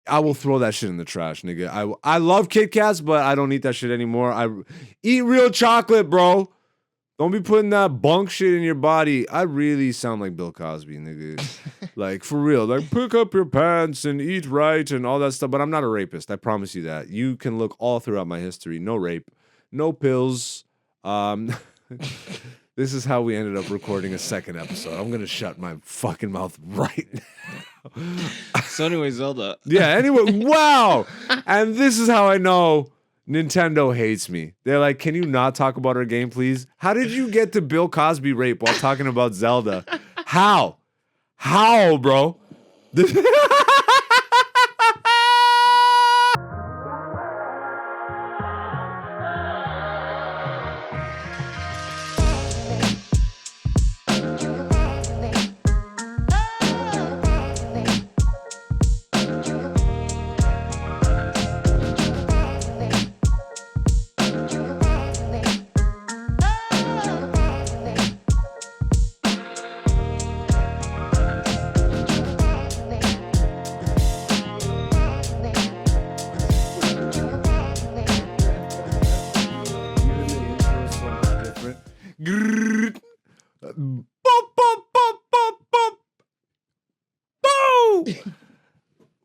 I will throw that shit in the trash, nigga. I love Kit Kats, but I don't eat that shit anymore. I eat real chocolate, bro. Don't be putting that bunk shit in your body. I really sound like Bill Cosby, nigga. Like, for real. Like, pick up your pants and eat right and all that stuff. But I'm not a rapist. I promise you that. You can look all throughout my history. No rape. No pills. This is how we ended up recording a second episode. I'm going to shut my fucking mouth right now. So anyway, Zelda. Yeah, anyway. Wow. And this is how I know Nintendo hates me. They're like, can you not talk about our game, please? How did you get to Bill Cosby rape while talking about Zelda? How? How, bro?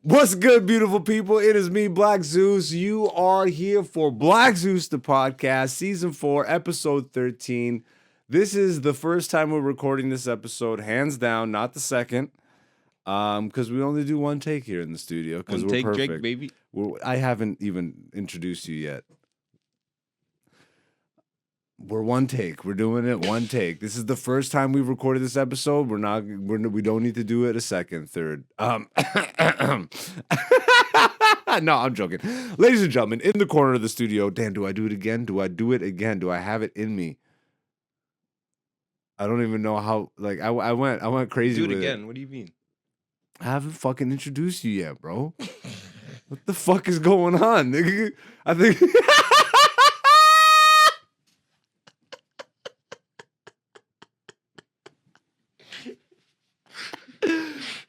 What's good, beautiful people? It is me, Black Zeus. You are here for Black Zeus, the podcast, season 4, episode 13. This is the first time we're recording this episode, hands down, not the second, because we only do one take here in the studio because we're perfect. Jake, baby. I haven't even introduced you yet. We're one take. We're doing it one take. This is the first time we've recorded this episode. We don't need to do it a second, third. No, I'm joking. Ladies and gentlemen, in the corner of the studio, Dan, do I do it again? Do I do it again? Do I have it in me? I don't even know how. Like, I went crazy. Do it with again. It. What do you mean? I haven't fucking introduced you yet, bro. What the fuck is going on, nigga? I think.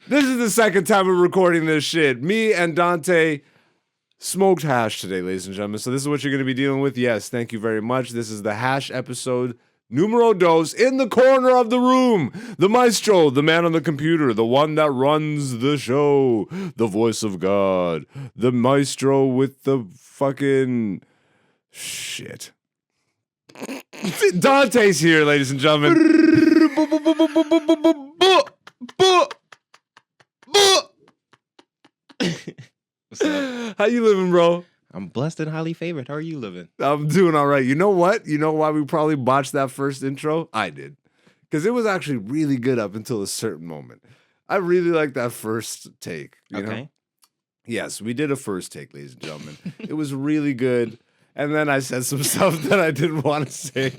This is the second time we're recording this shit. Me and Dante smoked hash today, ladies and gentlemen. So this is what you're going to be dealing with. Yes, thank you very much. This is the hash episode numero dos. In the corner of the room, the maestro, the man on the computer, the one that runs the show, the voice of God, the maestro with the fucking shit. Dante's here, ladies and gentlemen. What's up? How you living, bro? I'm blessed and highly favored. How are you living? I'm doing all right. You know what? You know why we probably botched that first intro? I did. Because it was actually really good up until a certain moment. I really like that first take. You know? Yes, we did a first take, ladies and gentlemen. It was really good. And then I said some stuff that I didn't want to say.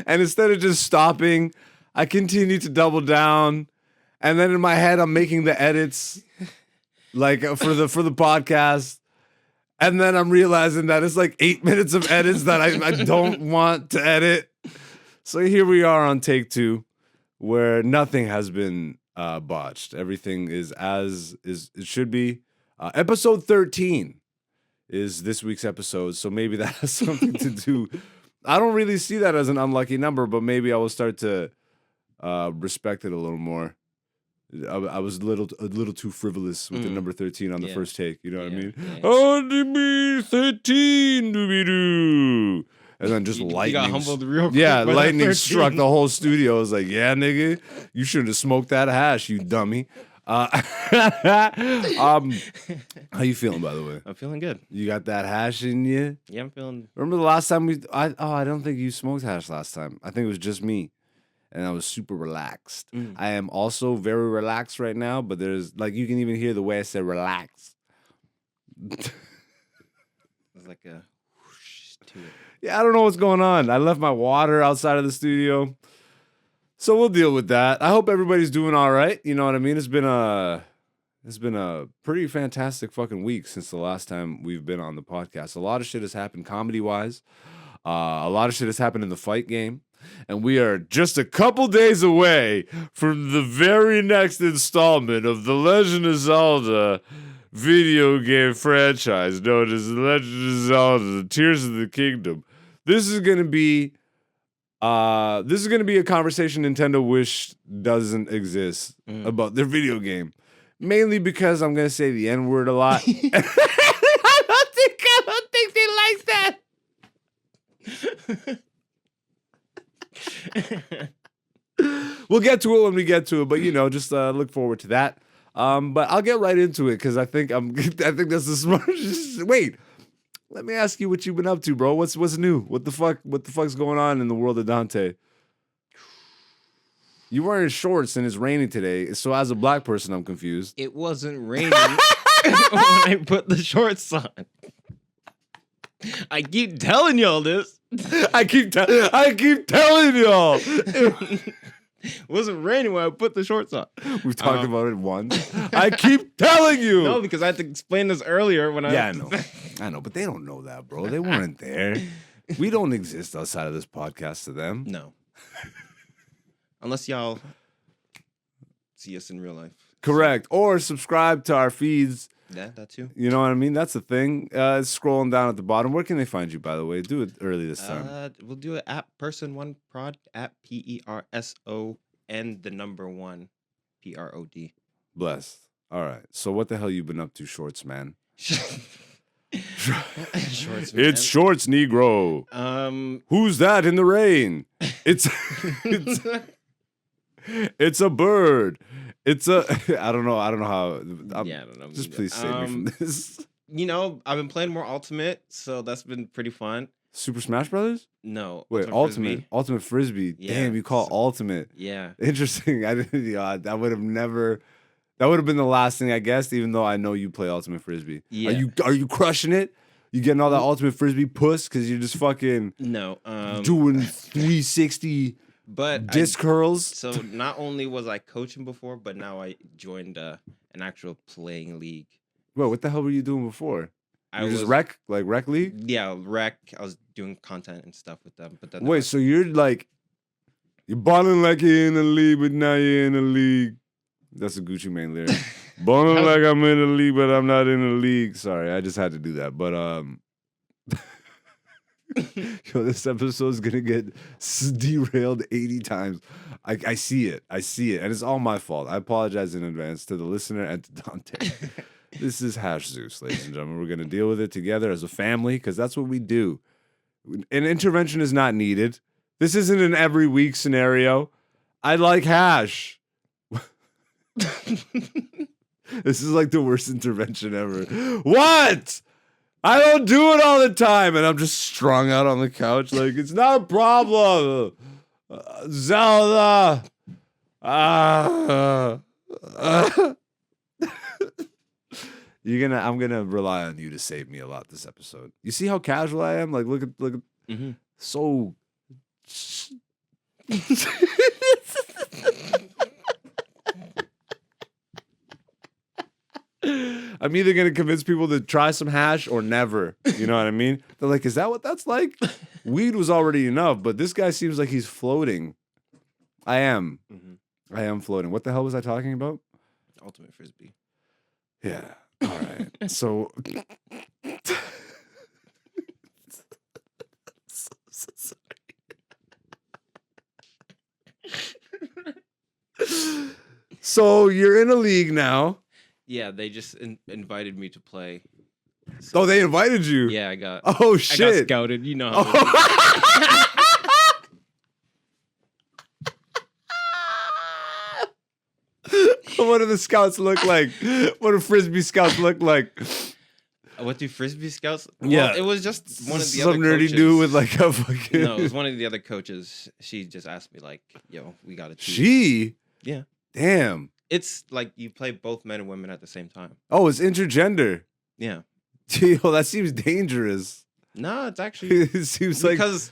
And instead of just stopping, I continued to double down. And then in my head, I'm making the edits, like for the podcast. And then I'm realizing that it's like 8 minutes of edits that I don't want to edit. So here we are on take 2, where nothing has been botched. Everything is as it should be. Episode 13 is this week's episode, so maybe that has something to do. I don't really see that as an unlucky number, but maybe I will start to respect it a little more. I was a little too frivolous with the number 13 on the first take. You know what I mean? Yeah. Oh, me 13, doobie-doo. And then just lightning. You got humbled real quick. Yeah, by lightning that struck the whole studio. I was like, yeah, nigga, you should have smoked that hash, you dummy. How you feeling, by the way? I'm feeling good. You got that hash in you? Yeah, I'm feeling. Remember the last time I don't think you smoked hash last time. I think it was just me. And I was super relaxed. I am also very relaxed right now, but there's, like, you can even hear the way I said relax. There's like a whoosh to it. Yeah, I don't know what's going on. I left my water outside of the studio. So we'll deal with that. I hope everybody's doing all right. You know what I mean? It's been a pretty fantastic fucking week since the last time we've been on the podcast. A lot of shit has happened comedy-wise. A lot of shit has happened in the fight game. and we are just a couple days away from the very next installment of the Legend of Zelda video game franchise known as The Legend of Zelda: The Tears of the Kingdom. This is gonna be a conversation Nintendo wish doesn't exist about their video game. Mainly because I'm gonna say the N-word a lot. I don't think they like that. We'll get to it when we get to it, but just look forward to that. But I'll get right into it because I think that's the smartest. Wait, let me ask you what you've been up to, bro. What's new? What the fuck's going on in the world of Dante? You wearing shorts and it's raining today, so as a black person, I'm confused. It wasn't raining when I put the shorts on. I keep telling y'all this. I keep telling y'all. It wasn't raining when I put the shorts on. We've talked about it once. I keep telling you. No, because I had to explain this earlier when I know. I know, but they don't know that, bro. They weren't there. We don't exist outside of this podcast to them. No. Unless y'all see us in real life. Correct. Or subscribe to our feeds. Yeah, that too. You know what I mean? That's the thing. Scrolling down at the bottom. Where can they find you, by the way? Do it early this time. We'll do it at person1prod at PERSON the number 1 PROD. Blessed. All right. So what the hell you been up to, Shorts Man? Shorts Man. It's Shorts Negro. Who's that in the rain? It's it's a bird. It's a I don't know how. I don't know. Just please save me from this. I've been playing more Ultimate, so that's been pretty fun. Super Smash Brothers? No. Wait, Ultimate Frisbee. Yeah. Damn, you call it Ultimate. Yeah. Interesting. I didn't. I would have never. That would have been the last thing I guessed, even though I know you play Ultimate Frisbee. Yeah. Are you crushing it? You getting all that Ultimate Frisbee puss because you're just fucking doing 360 disc curls? So not only was I coaching before, but now I joined an actual playing league. Wait, what the hell were you doing before? I was just rec league? Yeah, rec. I was doing content and stuff with them. But then wait, so you're balling like you're in the league, but now you're in the league. That's a Gucci Mane lyric. Balling like I'm in the league, but I'm not in the league. Sorry, I just had to do that. But this episode's gonna get derailed 80 times. I see it. And it's all my fault. I apologize in advance to the listener and to Dante. This is Zeus, ladies and gentlemen. We're gonna deal with it together as a family because that's what we do. An intervention is not needed. This isn't an every week scenario. I like Hash. This is like the worst intervention ever. What? I don't do it all the time, and I'm just strung out on the couch like it's not a problem. Zelda. I'm gonna rely on you to save me a lot this episode. You see how casual I am? Like look at so. I'm either going to convince people to try some hash or never. You know what I mean? They're like, is that what that's like? Weed was already enough, but this guy seems like he's floating. I am. Mm-hmm. I am floating. What the hell was I talking about? Ultimate Frisbee. Yeah. All right. So... So you're in a league now. Yeah, they just invited me to play. So, oh, they invited you? Yeah, I got. Oh shit! I got scouted. You know how. What do the scouts look like? What do Frisbee scouts look like? What do Frisbee scouts? Yeah, well, it was just one of the some other nerdy coaches. dude with like a fucking. No, it was one of the other coaches. She just asked me like, "Yo, we got to." She. Yeah. Damn. It's like you play both men and women at the same time. Oh, it's intergender. Yeah. Yo, that seems dangerous. No, it's actually it seems like because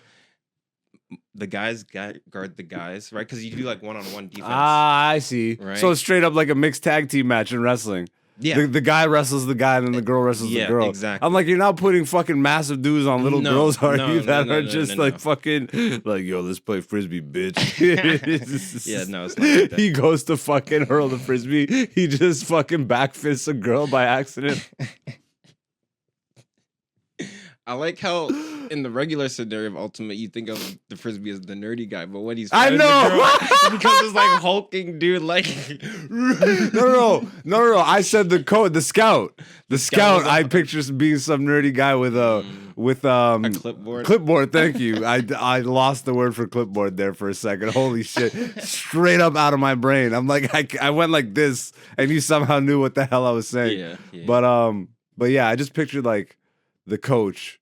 the guys guard the guys, right? Because you do like one-on-one defense. Ah, I see. Right? So it's straight up like a mixed tag team match in wrestling. Yeah. The guy wrestles the guy and then the girl wrestles the girl. Exactly. I'm like, you're not putting fucking massive dudes on little girls, are you? That are just like fucking like, yo, let's play frisbee, bitch. Yeah, no, it's not like that. He goes to fucking hurl the frisbee. He just fucking backfists a girl by accident. I like how in the regular scenario of Ultimate, you think of the frisbee as the nerdy guy, but when he's I know the girl, it becomes this like hulking dude, like no. I said the scout. The scout. I picture being some nerdy guy with a clipboard. Clipboard. Thank you. I lost the word for clipboard there for a second. Holy shit! Straight up out of my brain. I'm like I went like this, and you somehow knew what the hell I was saying. Yeah. But yeah, I just pictured like the coach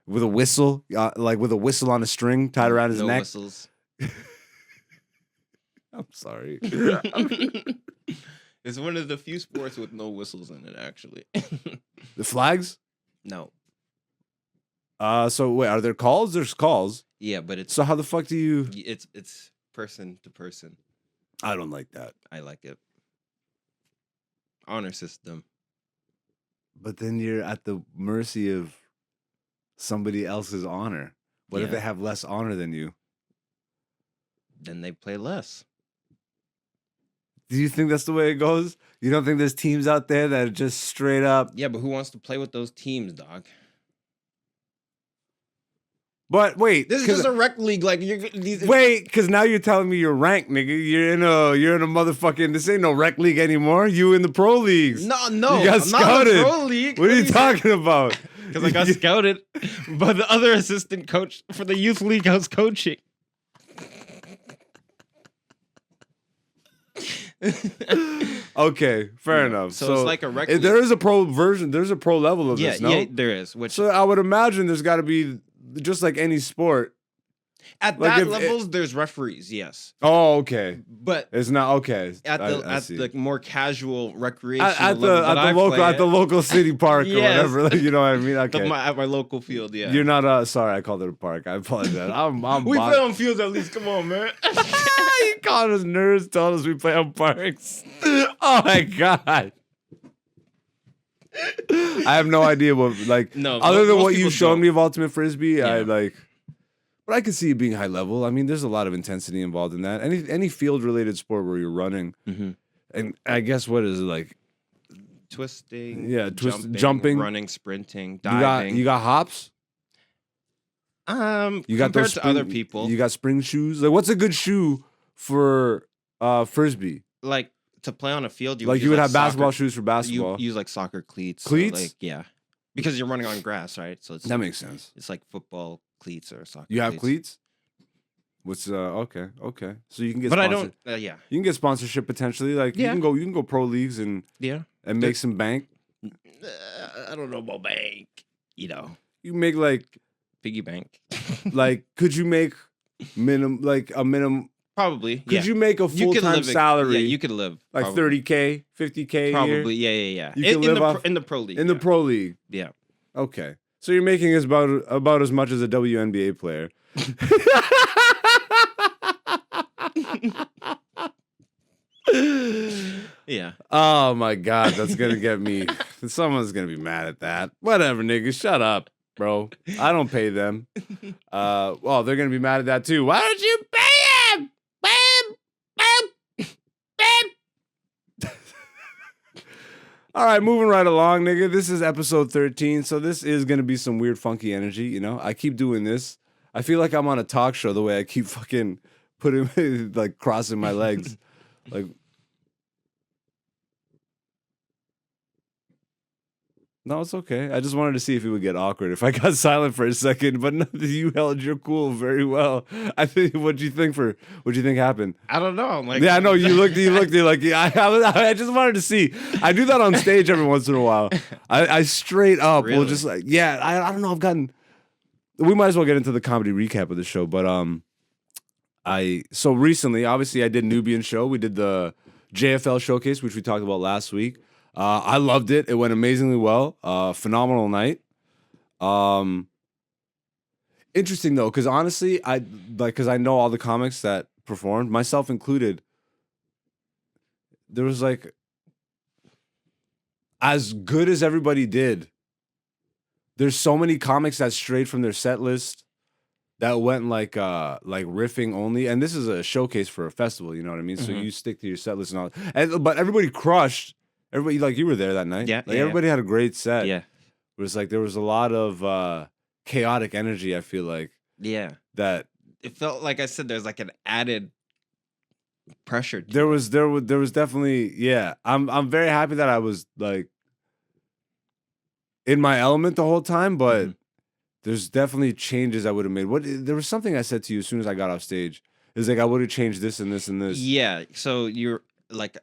with a whistle, like with a whistle on a string tied around his neck. Whistles. I'm sorry. It's one of the few sports with no whistles in it, actually. The flags? No. So wait, are there calls? There's calls. Yeah, but it's So how the fuck do you? it's person to person. I don't like that. I like it. Honor system. But then you're at the mercy of somebody else's honor. What if Yeah. they have less honor than you? Then they play less. Do you think that's the way it goes? You don't think there's teams out there that are just straight up? Yeah, but who wants to play with those teams, dog? But wait, This is just a rec league. Like wait, because now you're telling me you're ranked, nigga. You're in a motherfucking. This ain't no rec league anymore. You in the pro leagues. No, You got I'm not in the scouted. pro league. What are you talking about? Because I got scouted by the other assistant coach for the youth league I was coaching. Okay, fair enough. So it's like a rec there league. is a pro version. There's a pro level of Yeah, this. No, yeah, there is. Which so I would imagine there's got to be just like any sport. at like that if levels, there's referees. Yes, Oh, okay. but It's not okay. at I see. the more casual recreational at level that I play the local city park or Yes. whatever. Like, you know what I mean? Okay. at my local field. Yeah, You're not sorry, I called it a park. I apologize. I'm we play on fields at least. Come on, man. You called us nerds, told us we play on parks. Oh my god. I have no idea what like No, other than most what you people showed don't. me of Ultimate Frisbee, I Yeah. like but I can see it being high level. I mean, there's a lot of intensity involved in that. Any field related sport where you're running, and I guess what is it like? Twisting, Yeah, jumping, running, sprinting, You diving. got hops. You got compared those to other people, You got spring shoes. Like, what's a good shoe for frisbee? like to play on a field, you Like use you would have basketball soccer, shoes for basketball. You use like soccer cleats. Cleats? So like, yeah, because you're running on grass, right? So it's That makes sense. it's like football cleats or soccer. You have cleats? What's okay. So you can get but I sponsored. don't. Yeah, You can get sponsorship potentially. Like Yeah. you can go pro leagues and yeah. make some bank. I don't know about bank. You know, You make like piggy bank. could you make a minimum Probably. could you make a You could full-time live. salary Yeah, you could live like probably. 30K, 50K a year Probably. Yeah. You can live off- in the pro league. in the pro league? Yeah. Okay. So you're making about as much as a WNBA player. Yeah. Oh my god, that's gonna get me. Someone's gonna be mad at that. Whatever, nigga. Shut up, bro. I don't pay them. Well, they're gonna be mad at that too. Why don't you pay him? All right, moving right along, nigga. This is episode 13, so this is gonna be some weird, funky energy. You know, I keep doing this. I feel like I'm on a talk show the way I keep fucking putting like crossing my legs, like. No, it's okay. I just wanted to see if it would get awkward if I got silent for a second, but no, you held your cool very well. I think. What'd you think happened? I don't know. I'm like, Yeah, I know you looked like yeah, I just wanted to see. I do that on stage every once in a while. I straight up will Really? just like I don't know. I've gotten. We might as well get into the comedy recap of the show, but so recently, obviously, I did Nubian show. We did the JFL showcase, which we talked about last week. I loved it. It went amazingly well. Phenomenal night. Interesting though, because honestly, because I know all the comics that performed, myself included. There was like as good as everybody did, there's so many comics that strayed from their set list that went like riffing only. And this is a showcase for a festival, you know what I mean? So you stick to your set list and all. But everybody crushed. Everybody, like, you were there that night. Yeah, like everybody had a great set. Yeah. It was like there was a lot of chaotic energy, I feel like. Yeah. That it felt like I said there's like an added pressure to there was definitely, yeah. I'm very happy that I was like in my element the whole time, but there's definitely changes I would have made. There was something I said to you as soon as I got off stage. It's like I would have changed this and this and this. Yeah. So you're like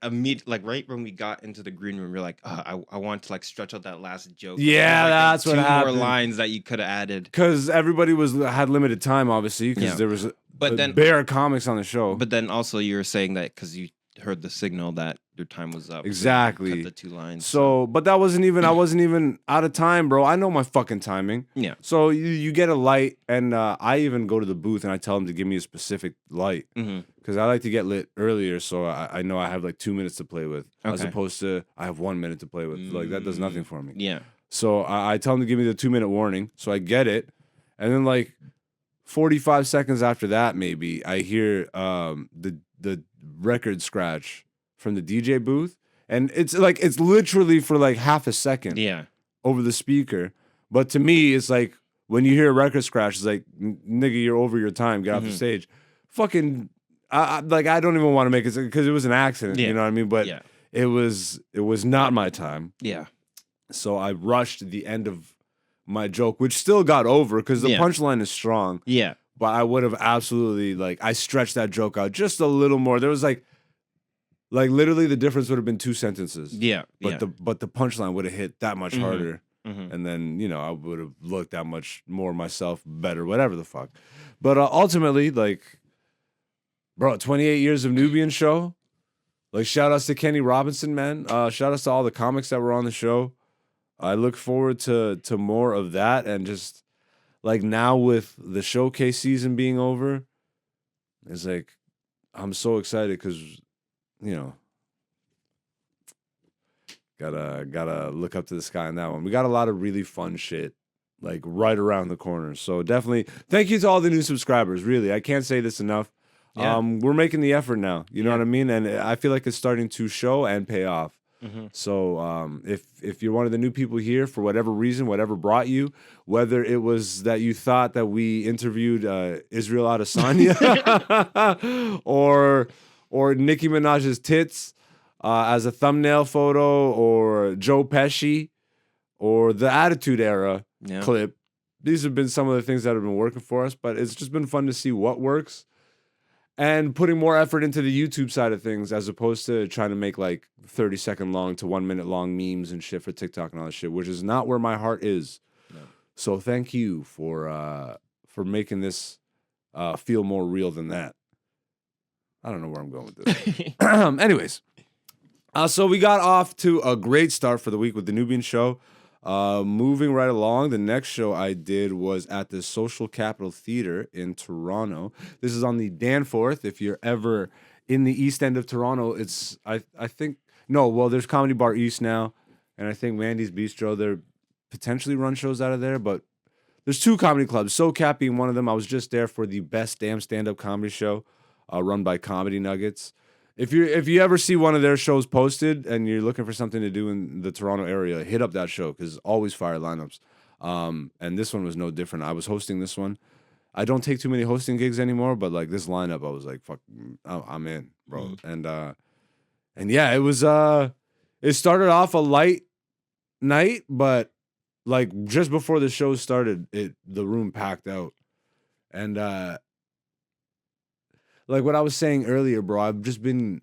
like right when we got into the green room, you're like, I want to like stretch out that last joke. Yeah, like, that's what happened. 2 more lines that you could have added. Because everybody had limited time, obviously, because there was bare comics on the show. But then also you were saying that because you heard the signal that your time was up. Exactly. So you cut the 2 lines. So, but that wasn't even, I wasn't even out of time, bro. I know my fucking timing. Yeah. So you get a light, and I even go to the booth and I tell them to give me a specific light. Because I like to get lit earlier, so I know I have like 2 minutes to play with, as opposed to I have 1 minute to play with. Like, that does nothing for me. Yeah. So I tell them to give me the 2-minute warning, so I get it. And then like 45 seconds after that, maybe, I hear the record scratch from the DJ booth. And it's literally for like half a second over the speaker. But to me, it's like when you hear a record scratch, it's like, nigga, you're over your time. Get off the stage. Fucking, I don't even want to make it, because it was an accident. You know what I mean? But it was not my time. Yeah. So I rushed the end of my joke, which still got over because the punchline is strong. Yeah. But I would have absolutely, like, I stretched that joke out just a little more. There was like literally the difference would have been 2 sentences. Yeah. But the punchline would have hit that much harder. And then, you know, I would have looked that much more myself better, whatever the fuck. But ultimately, like, bro, 28 years of Nubian show. Like, shout outs to Kenny Robinson, man. Shout outs to all the comics that were on the show. I look forward to more of that, and just like now with the showcase season being over, it's like I'm so excited because, you know, gotta look up to the sky on that one. We got a lot of really fun shit like right around the corner. So definitely thank you to all the new subscribers. Really, I can't say this enough. Yeah. We're making the effort now. You know what I mean? And I feel like it's starting to show and pay off. So if you're one of the new people here, for whatever reason, whatever brought you, whether it was that you thought that we interviewed Israel Adesanya or Nicki Minaj's tits as a thumbnail photo, or Joe Pesci, or the Attitude Era clip, these have been some of the things that have been working for us. But it's just been fun to see what works, and putting more effort into the YouTube side of things, as opposed to trying to make like 30-second long to 1 minute long memes and shit for TikTok and all that shit, which is not where my heart is. No. So thank you for making this feel more real than that. I don't know where I'm going with this. Anyways, so we got off to a great start for the week with the Nubian show. Moving right along, the next show I did was at the Social Capital Theatre in Toronto. This is on the Danforth. If you're ever in the east end of Toronto, it's I think there's Comedy Bar East now, and I think Mandy's Bistro. They're potentially run shows out of there, but there's 2 comedy clubs. SoCap being one of them. I was just there for the Best Damn Stand-Up Comedy Show, run by Comedy Nuggets. If you ever see one of their shows posted and you're looking for something to do in the Toronto area, hit up that show, because always fire lineups. And this one was no different. I was hosting this one. I don't take too many hosting gigs anymore, but like this lineup, I was like, fuck, I'm in, bro. And yeah, it was it started off a light night, but like just before the show started, the room packed out. And like what I was saying earlier, bro, I've just been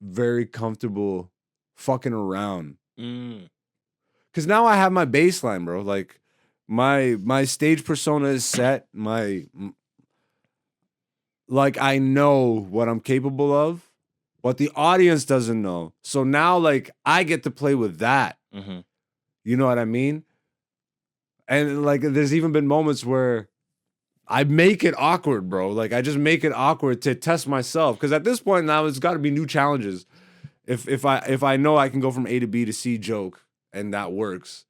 very comfortable fucking around. Cause now I have my baseline, bro. Like my stage persona is set. Like I know what I'm capable of, but the audience doesn't know. So now like I get to play with that. You know what I mean? And like there's even been moments where I make it awkward, bro. Like I just make it awkward to test myself, because at this point now it's got to be new challenges. If I know I can go from A to B to C joke, and that works.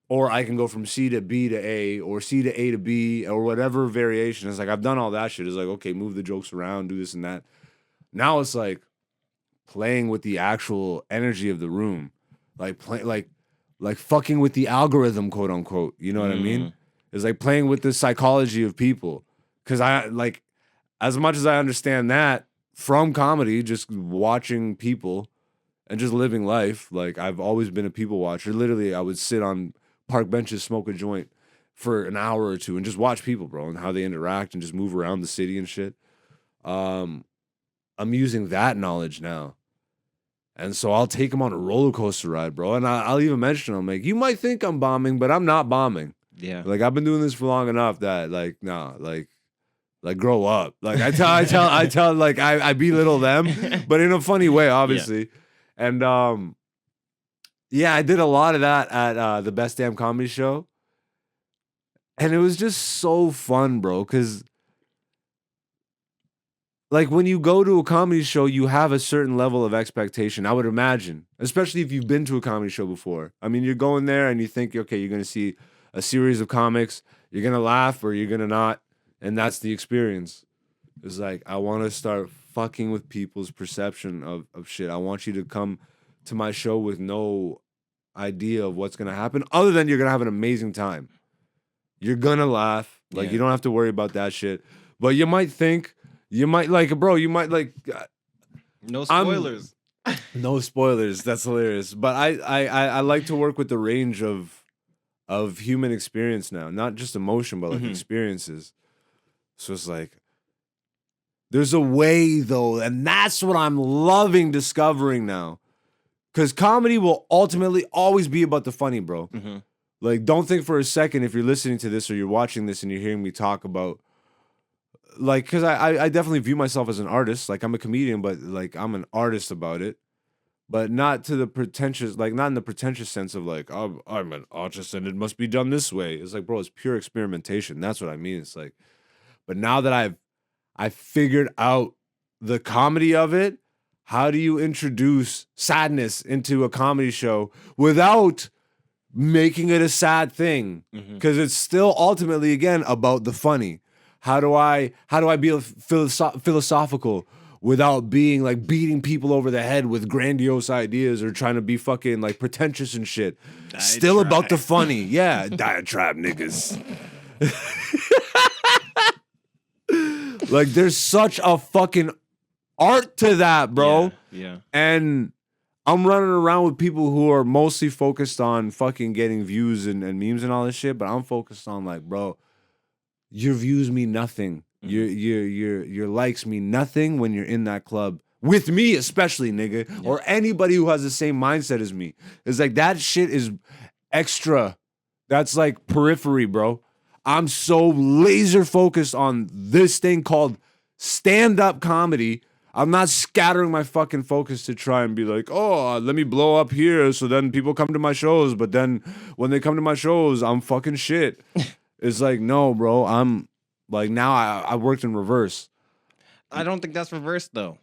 Or I can go from C to B to A, or C to A to B, or whatever variation. It's like, I've done all that shit. It's like, okay, move the jokes around, do this and that. Now it's like playing with the actual energy of the room. Like fucking with the algorithm, quote unquote. You know what I mean? It's like playing with the psychology of people. Cause I like, as much as I understand that from comedy, just watching people and just living life, like I've always been a people watcher. Literally, I would sit on park benches, smoke a joint for an hour or two and just watch people, bro, and how they interact and just move around the city and shit. I'm using that knowledge now. And so I'll take them on a roller coaster ride, bro. And I'll even mention them, like, you might think I'm bombing, but I'm not bombing. Yeah. Like, I've been doing this for long enough that, like, nah, like grow up. Like, I tell, like, I belittle them, but in a funny way, obviously. Yeah. And, yeah, I did a lot of that at the Best Damn Comedy Show. And it was just so fun, bro, because like when you go to a comedy show, you have a certain level of expectation, I would imagine, especially if you've been to a comedy show before. I mean, you're going there and you think, okay, you're going to see a series of comics, you're going to laugh or you're going to not, and that's the experience. It's like, I want to start fucking with people's perception of shit. I want you to come to my show with no idea of what's going to happen, other than you're going to have an amazing time. You're going to laugh. Like, you don't have to worry about that shit. But you might think, you might like, bro, you might like. No spoilers. No spoilers. That's hilarious. But I like to work with the range of human experience now, not just emotion, but like experiences. So it's like, there's a way though, and that's what I'm loving discovering now. Because comedy will ultimately always be about the funny, bro. Like, don't think for a second if you're listening to this or you're watching this and you're hearing me talk about. Like, because I definitely view myself as an artist. Like, I'm a comedian, but like I'm an artist about it, but not to the pretentious, like not in the pretentious sense of like, oh, I'm an artist and it must be done this way. It's like, bro, it's pure experimentation. That's what I mean. It's like, but now that I've figured out the comedy of it, how do you introduce sadness into a comedy show without making it a sad thing? Because it's still ultimately, again, about the funny. How do I be philosophical without being like beating people over the head with grandiose ideas or trying to be fucking like pretentious and shit? Still about the funny. Yeah, diatribe niggas. Like, there's such a fucking art to that, bro. Yeah. And I'm running around with people who are mostly focused on fucking getting views and memes and all this shit, but I'm focused on like, bro, your views mean nothing. Your likes mean nothing when you're in that club. With me, especially, nigga. Yeah. Or anybody who has the same mindset as me. It's like, that shit is extra. That's like periphery, bro. I'm so laser focused on this thing called stand-up comedy. I'm not scattering my fucking focus to try and be like, oh, let me blow up here so then people come to my shows. But then when they come to my shows, I'm fucking shit. It's like, no, bro. I'm like, now I worked in reverse. I don't think that's reverse though.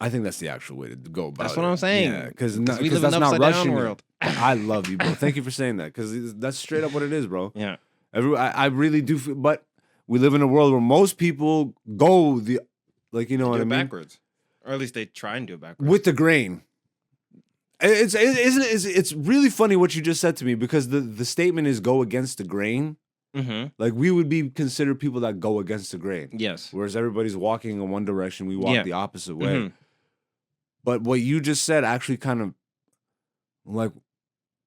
I think that's the actual way to go about it. That's what I'm saying. Yeah, because we live in an upside down world. I love you, bro. Thank you for saying that, because that's straight up what it is, bro. Yeah. I really do. But we live in a world where most people go the, like, you know what I mean? Backwards. Or at least they try and do it backwards. With the grain. It's really funny what you just said to me, because the statement is go against the grain. Like, we would be considered people that go against the grain. Yes. Whereas everybody's walking in one direction, we walk the opposite way. But what you just said actually kind of, like,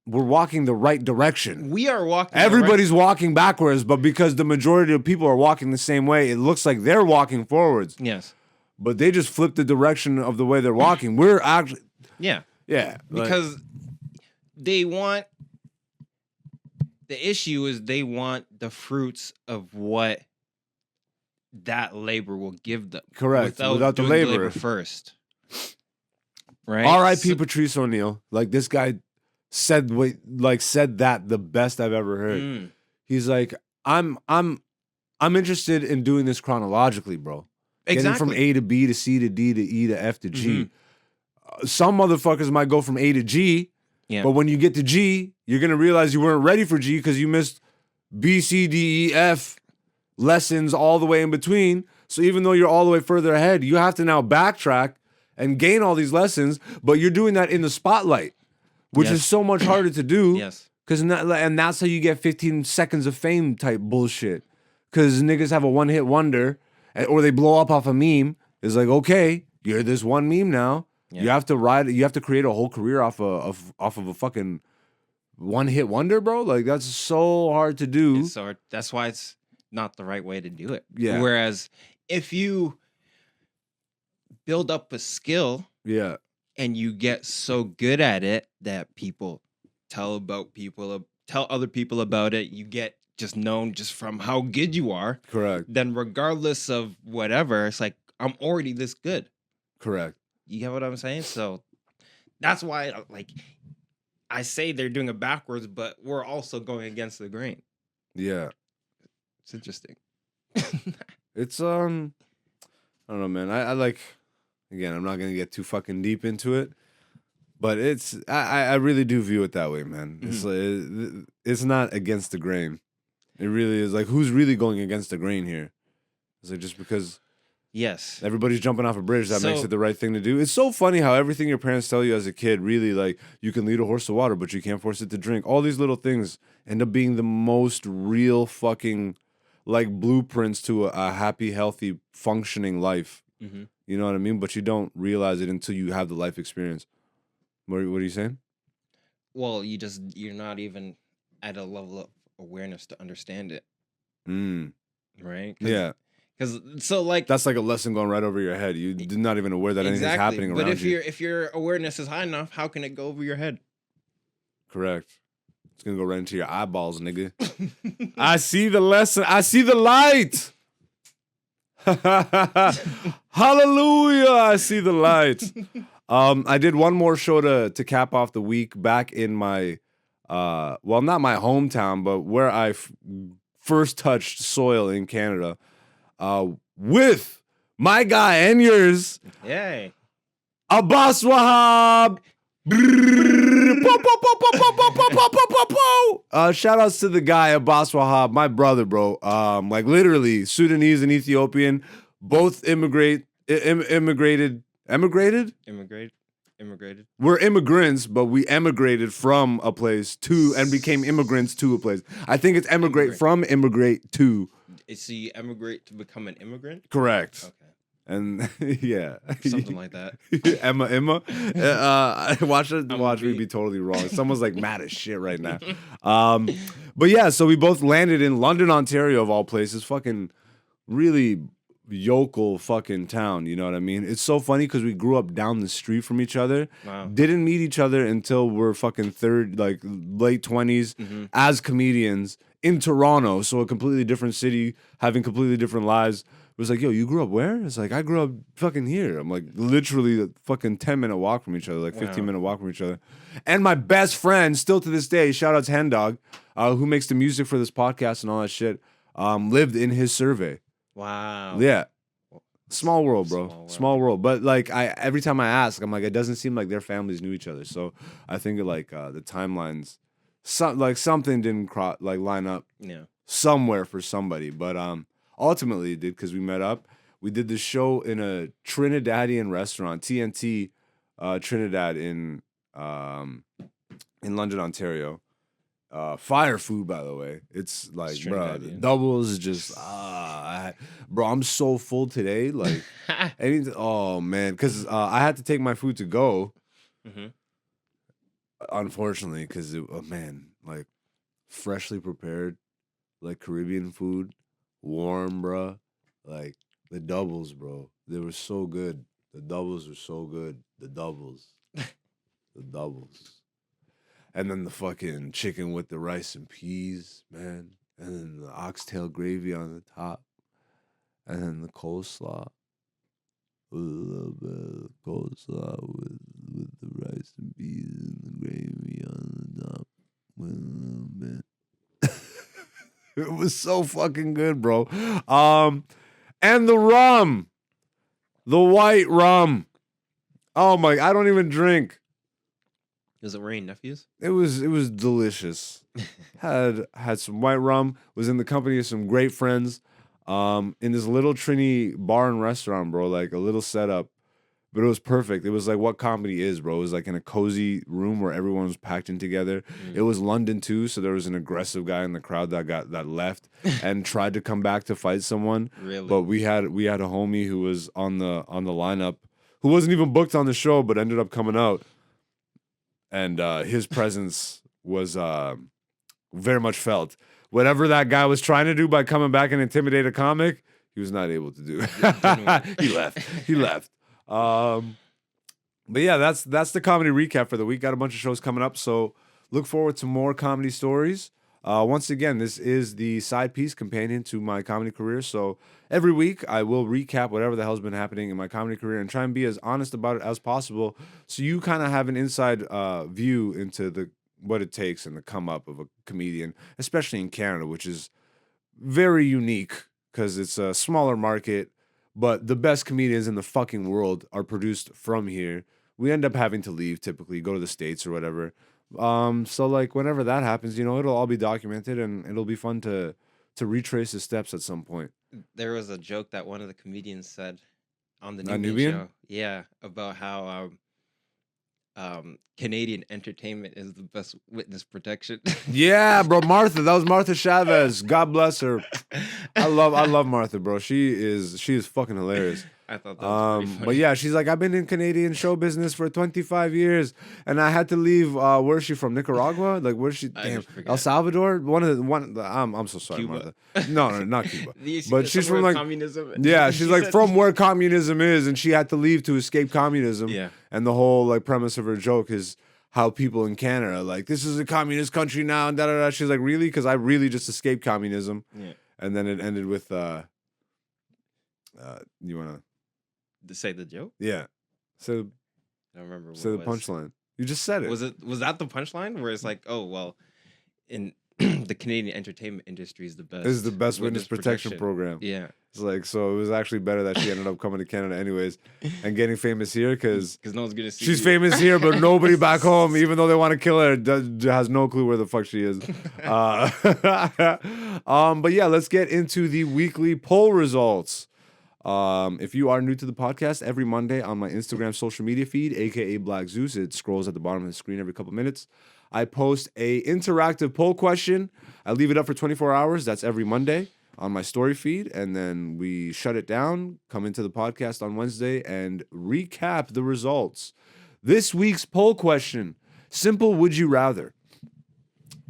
we're walking the right direction. We are walking. Everybody's walking backwards, but because the majority of people are walking the same way, it looks like they're walking forwards. Yes. But they just flip the direction of the way they're walking. We're actually... Yeah. Yeah. Because they want... The issue is they want the fruits of what that labor will give them. Correct. Without the labor first. Right? R.I.P. Patrice O'Neal. Like, this guy said that the best I've ever heard. He's like, I'm interested in doing this chronologically, bro. Exactly. Getting from A to B to C to D to E to F to G. Some motherfuckers might go from A to G, Yeah. But when you get to G, you're gonna realize you weren't ready for G because you missed B, C, D, E, F lessons all the way in between. So even though you're all the way further ahead, you have to now backtrack and gain all these lessons. But you're doing that in the spotlight, which Yes. is so much harder to do. Yes. And that's how you get 15 seconds of fame type bullshit. Because niggas have a one-hit wonder, or they blow up off a meme. It's like, okay, you're this one meme now. Yeah. You have to create a whole career off of a fucking one-hit wonder, bro. Like, that's so hard to do. So that's why it's not the right way to do it. Yeah. Whereas if you build up a skill Yeah. and you get so good at it that people tell other people about it, you get just known just from how good you are. Correct. Then regardless of whatever, it's like, I'm already this good. Correct. You get what I'm saying? So that's why, like, I say they're doing it backwards, but we're also going against the grain. Yeah. It's interesting. It's I don't know, man. I like, again, I'm not gonna get too fucking deep into it, but I really do view it that way, man. It's like, it's not against the grain. It really is. Like, who's really going against the grain here? It's like, just because Yes. everybody's jumping off a bridge, that makes So- it the right thing to do. It's so funny how everything your parents tell you as a kid, really, like, you can lead a horse to water, but you can't force it to drink. All these little things end up being the most real fucking, like, blueprints to a happy, healthy, functioning life. Mm-hmm. You know what I mean? But you don't realize it until you have the life experience. What are you saying? Well, you're not even at a level of awareness to understand it, right? Yeah. Because so like That's like a lesson going right over your head. You're not even aware that anything's happening around But if you. if your awareness is high enough, how can it go over your head? Correct. It's going to go right into your eyeballs, nigga. I see the lesson. I see the light. Hallelujah. I see the light. I did one more show to cap off the week back in my, well, not my hometown, but where I first touched soil in Canada, with my guy and yours, Yay. Abbas Wahab. Shout outs to the guy Abbas Wahab, my brother, bro. Like, literally Sudanese and Ethiopian, both immigrated. We're immigrants, but we emigrated from a place to and became immigrants to a place. I think it's emigrate from immigrate to. So you emigrate to become an immigrant? Correct. Okay. And yeah, Something like that. Emma. Watch me beat. be totally wrong. Someone's like mad as shit right now. But yeah, so we both landed in London, Ontario, of all places. Fucking really yokel fucking town. You know what I mean? It's so funny because we grew up down the street from each other. Wow. Didn't meet each other until we're fucking late 20s as comedians in Toronto. So a completely different city, having completely different lives. It was like, yo, you grew up where? It's like, I grew up fucking here. I'm like, literally a fucking 10-minute walk from each other, like 15-minute walk from each other. And my best friend, still to this day, shout out to Hen Dog, who makes the music for this podcast and all that shit, lived in his survey. Wow. Yeah. Small world, bro. Small world. But like, every time I ask, I'm like, it doesn't seem like their families knew each other. So I think like the timelines, something didn't line up somewhere for somebody. But ultimately it did, because we met up. We did this show in a Trinidadian restaurant, TNT Trinidad in London, Ontario. Fire food, by the way. It's like, bro, the doubles is just, bro, I'm so full today. Like, oh man, because I had to take my food to go. Unfortunately, because man, like, freshly prepared, like Caribbean food, warm, bro. Like the doubles, bro, they were so good. The doubles were so good. The doubles. And then the fucking chicken with the rice and peas, man. And then the oxtail gravy on the top. And then the coleslaw. With a little bit of coleslaw with the rice and peas and the gravy on the top. With a little bit. It was so fucking good, bro. And the rum. The white rum. Oh my, I don't even drink. Does it rain nephews? It was delicious. Had some white rum. Was in the company of some great friends. In this little Trini bar and restaurant, bro. Like a little setup, but it was perfect. It was like what comedy is, bro. It was like in a cozy room where everyone was packed in together. It was London too, so there was an aggressive guy in the crowd that left and tried to come back to fight someone. Really? But we had a homie who was on the lineup who wasn't even booked on the show, but ended up coming out. And his presence was very much felt. Whatever that guy was trying to do by coming back and intimidate a comic, he was not able to do. He left. But yeah, that's the comedy recap for the week. Got a bunch of shows coming up, so look forward to more comedy stories. Once again, this is the side piece companion to my comedy career. So every week I will recap whatever the hell's been happening in my comedy career and try and be as honest about it as possible, so you kind of have an inside view into what it takes and the come up of a comedian, especially in Canada, which is very unique because it's a smaller market, but the best comedians in the fucking world are produced from here. We end up having to leave, typically go to the States or whatever. So like whenever that happens, it'll all be documented and it'll be fun to retrace the steps at some point. There was a joke that one of the comedians said on the A Nubian Nubian? show. Yeah, about how Canadian entertainment is the best witness protection. Yeah, bro, Martha. That was Martha Chavez. God bless her. I love Martha, bro. She is fucking hilarious. I thought that was pretty funny. But yeah, she's like, I've been in Canadian show business for 25 years, and I had to leave. Where's she from? Nicaragua? Like, where's she? I Damn, just forget. El Salvador. I'm so sorry, Cuba. Martha. No, not Cuba. You see But that she's somewhere from like, communism. yeah, she's She like said- from where communism is, and she had to leave to escape communism. Yeah. And the whole like premise of her joke is how people in Canada are like, this is a communist country now, and da da da. She's like, really? Because I really just escaped communism. Yeah. And then it ended with you wanna. To say the joke? Yeah. So I don't remember. say the what it was. punchline. You just said it. Was that the punchline where it's like, oh well, in the Canadian entertainment industry is the best. This is the best witness protection program. Yeah, It's like, so it was actually better that she ended up coming to Canada anyways and getting famous here because because no one's gonna see. she's you. famous here, but nobody back home, even though they want to kill her, has no clue where the fuck she is. But yeah, let's get into the weekly poll results. If you are new to the podcast, every Monday on my Instagram social media feed, aka Black Zeus, it scrolls at the bottom of the screen every couple minutes. I post a interactive poll question. I leave it up for 24 hours. That's every Monday on my story feed, and then we shut it down, come into the podcast on Wednesday, and recap the results. This week's poll question: simple. Would you rather?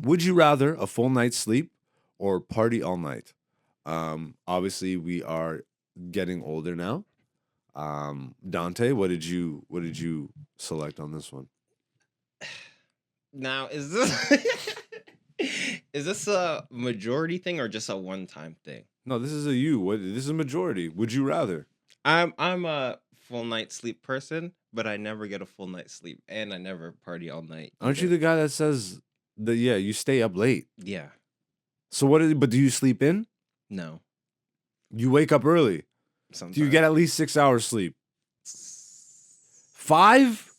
Would you rather a full night's sleep or party all night? Obviously, we are getting older now. Dante, what did you select on this one? Now is this is this a majority thing or just a one-time thing? No, this is a you. This is a majority. Would you rather? I'm a full night sleep person, but I never get a full night's sleep, and I never party all night. Aren't you either. the guy that says that? Yeah, you stay up late. Yeah. So but do you sleep in? No. You wake up early. Sometimes. Do you get at least 6 hours sleep? 5?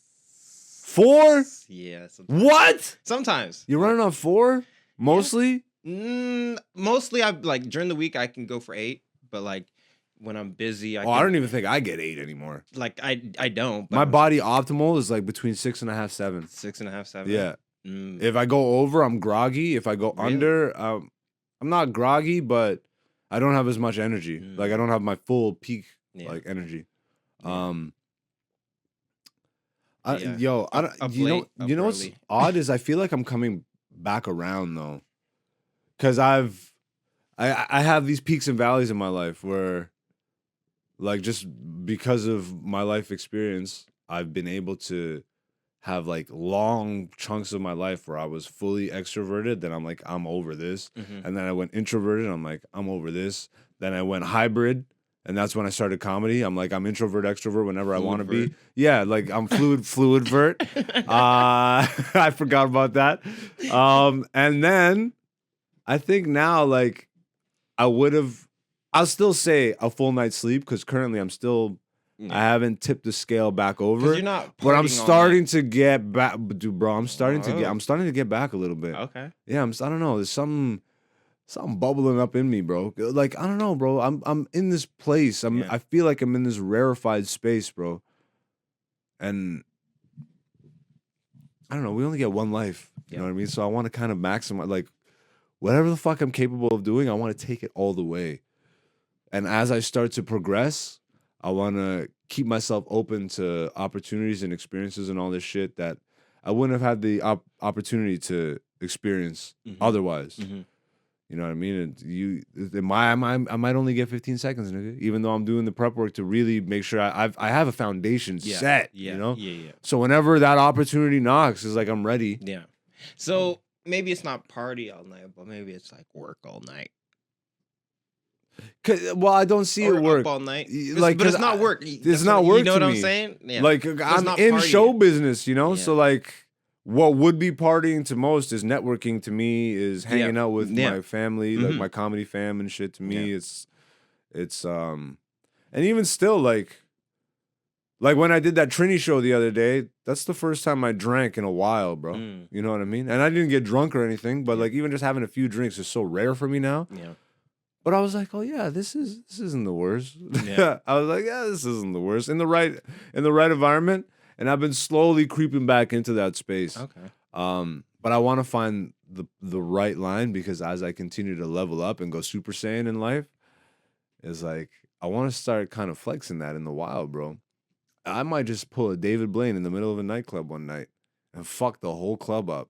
4? Yeah. Sometimes. What? Sometimes. You're running on 4? Mostly? Mostly, I like during the week I can go for 8, but like when I'm busy, I don't even think I get 8 anymore. like I don't. But My I'm body optimal is like between 6.5, 7. 6.5, 7. Yeah. Mm, If I go over, I'm groggy. If I go Really? under, I'm not groggy, but I don't have as much energy. Mm. Like I don't have my full peak yeah. like energy. Yeah. Yeah. Yo, I don't, Up you know, late, up you know what's early. odd is I feel like I'm coming back around though, because I have these peaks and valleys in my life where, like, just because of my life experience, I've been able to have like long chunks of my life where I was fully extroverted. Then I'm like, I'm over this, Mhm. and then I went introverted. I'm like, I'm over this. Then I went hybrid. And that's when I started comedy. I'm like, I'm introvert, extrovert whenever I want to be. Fluid-vert. Yeah, like I'm fluid vert. I forgot about that. And then I think now, like, I'll still say a full night's sleep because currently I'm still I haven't tipped the scale back over. You're not but I'm partying all starting night. to get back, dude, bro. I'm starting to get back a little bit. Okay. Yeah, I don't know. There's something bubbling up in me, bro. Like, I don't know, bro. I'm in this place. I feel like I'm in this rarefied space, bro. And I don't know. We only get one life. You know what I mean? So I want to kind of maximize, like, whatever the fuck I'm capable of doing, I want to take it all the way. And as I start to progress, I want to keep myself open to opportunities and experiences and all this shit that I wouldn't have had the opportunity to experience otherwise. You know what I mean? And I might only get 15 seconds, nigga, even though I'm doing the prep work to really make sure I have a foundation set. You know? Yeah. So whenever that opportunity knocks, it's like I'm ready. Yeah. So maybe it's not party all night, but maybe it's like work all night. Well, I don't see Or it work up all night. like, but it's not work. It's not work. You know to what me. I'm saying? Yeah. Like, I'm in show business, you know. Yeah. So like, what would be partying to most is networking. To me, is hanging out with my family, like my comedy fam and shit. To me, it's and even still, like when I did that Trini show the other day, that's the first time I drank in a while, bro. You know what I mean? And I didn't get drunk or anything, but like even just having a few drinks is so rare for me now. Yeah. But I was like, oh yeah, this isn't the worst. Yeah. I was like, yeah, this isn't the worst. In the right environment. And I've been slowly creeping back into that space. Okay. But I want to find the right line, because as I continue to level up and go Super Saiyan in life, is like I want to start kind of flexing that in the wild, bro. I might just pull a David Blaine in the middle of a nightclub one night and fuck the whole club up.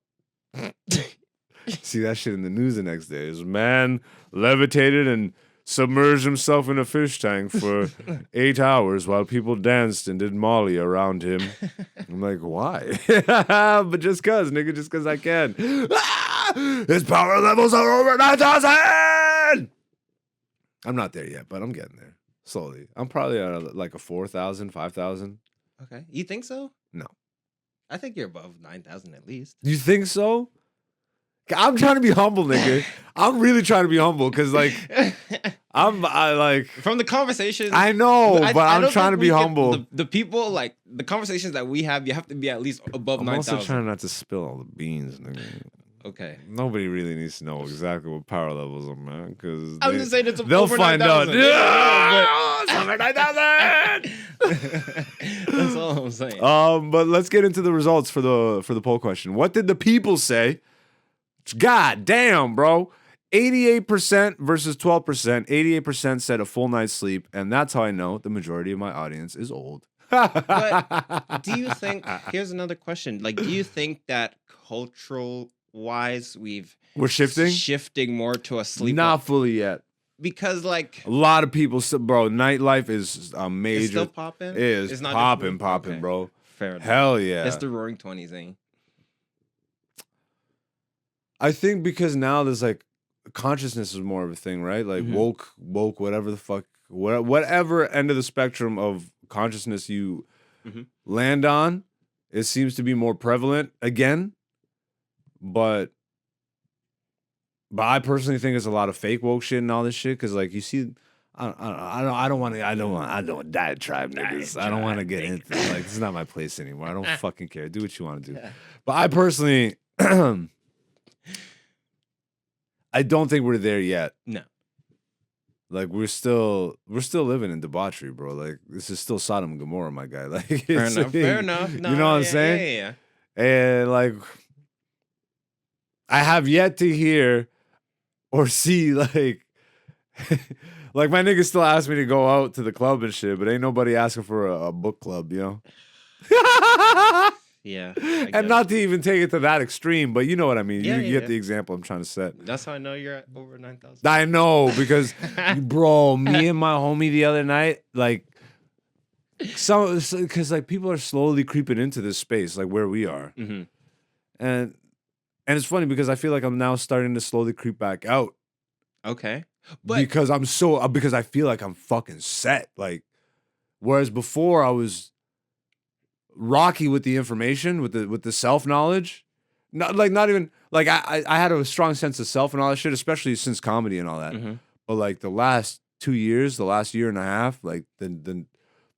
See that shit in the news the next day. This man levitated and submerged himself in a fish tank for 8 hours while people danced and did Molly around him. I'm like, why? But just cause, nigga, just cause I can. His power levels are over 9,000! I'm not there yet, but I'm getting there slowly. I'm probably at like a 4,000, 5,000. Okay. You think so? No. I think you're above 9,000 at least. You think so? I'm trying to be humble, nigga. I'm really trying to be humble, because like I like from the conversation. I know, but I'm trying to be humble. The people, like the conversations that we have, you have to be at least above 9,000. I'm also trying not to spill all the beans, nigga. Okay. Nobody really needs to know exactly what power levels I'm at, because I'm just saying they'll over find 9,000. out. Yeah, it's over 9,000. That's all I'm saying. But let's get into the results for the poll question. What did the people say? God damn, bro. 88% versus 12%. 88% said a full night's sleep, and that's how I know the majority of my audience is old. But do you think, here's another question, like, do you think that cultural wise we're shifting more to a sleep? Not fully yet. Because like a lot of people, bro, nightlife is a major. It's still popping? It is. It's popping, okay. Bro. Fair enough. Hell yeah. It's the roaring 20s, eh? I think because now there's like consciousness is more of a thing, right? Like woke, whatever the fuck, whatever end of the spectrum of consciousness you land on, it seems to be more prevalent again. But I personally think it's a lot of fake woke shit and all this shit, because like you see, I don't want diatribe niggas. I don't want to get into like this is not my place anymore. I don't fucking care. Do what you want to do. But I personally. I don't think we're there yet. No. Like we're still living in debauchery, bro. Like this is still Sodom and Gomorrah, my guy. Like fair enough. No, you know what I'm saying? Yeah. And like I have yet to hear or see like like my niggas still ask me to go out to the club and shit, but ain't nobody asking for a book club, you know? Yeah. And not to even take it to that extreme, but you know what I mean. Yeah, you get the example I'm trying to set. That's how I know you're at over 9,000. I know, because bro, me and my homie the other night, like because like people are slowly creeping into this space, like where we are. And it's funny because I feel like I'm now starting to slowly creep back out. Okay. But because I feel like I'm fucking set. Like whereas before I was rocky with the information, with the self-knowledge. Not even like I had a strong sense of self and all that shit, especially since comedy and all that. But like the last 2 years, the last year and a half, like the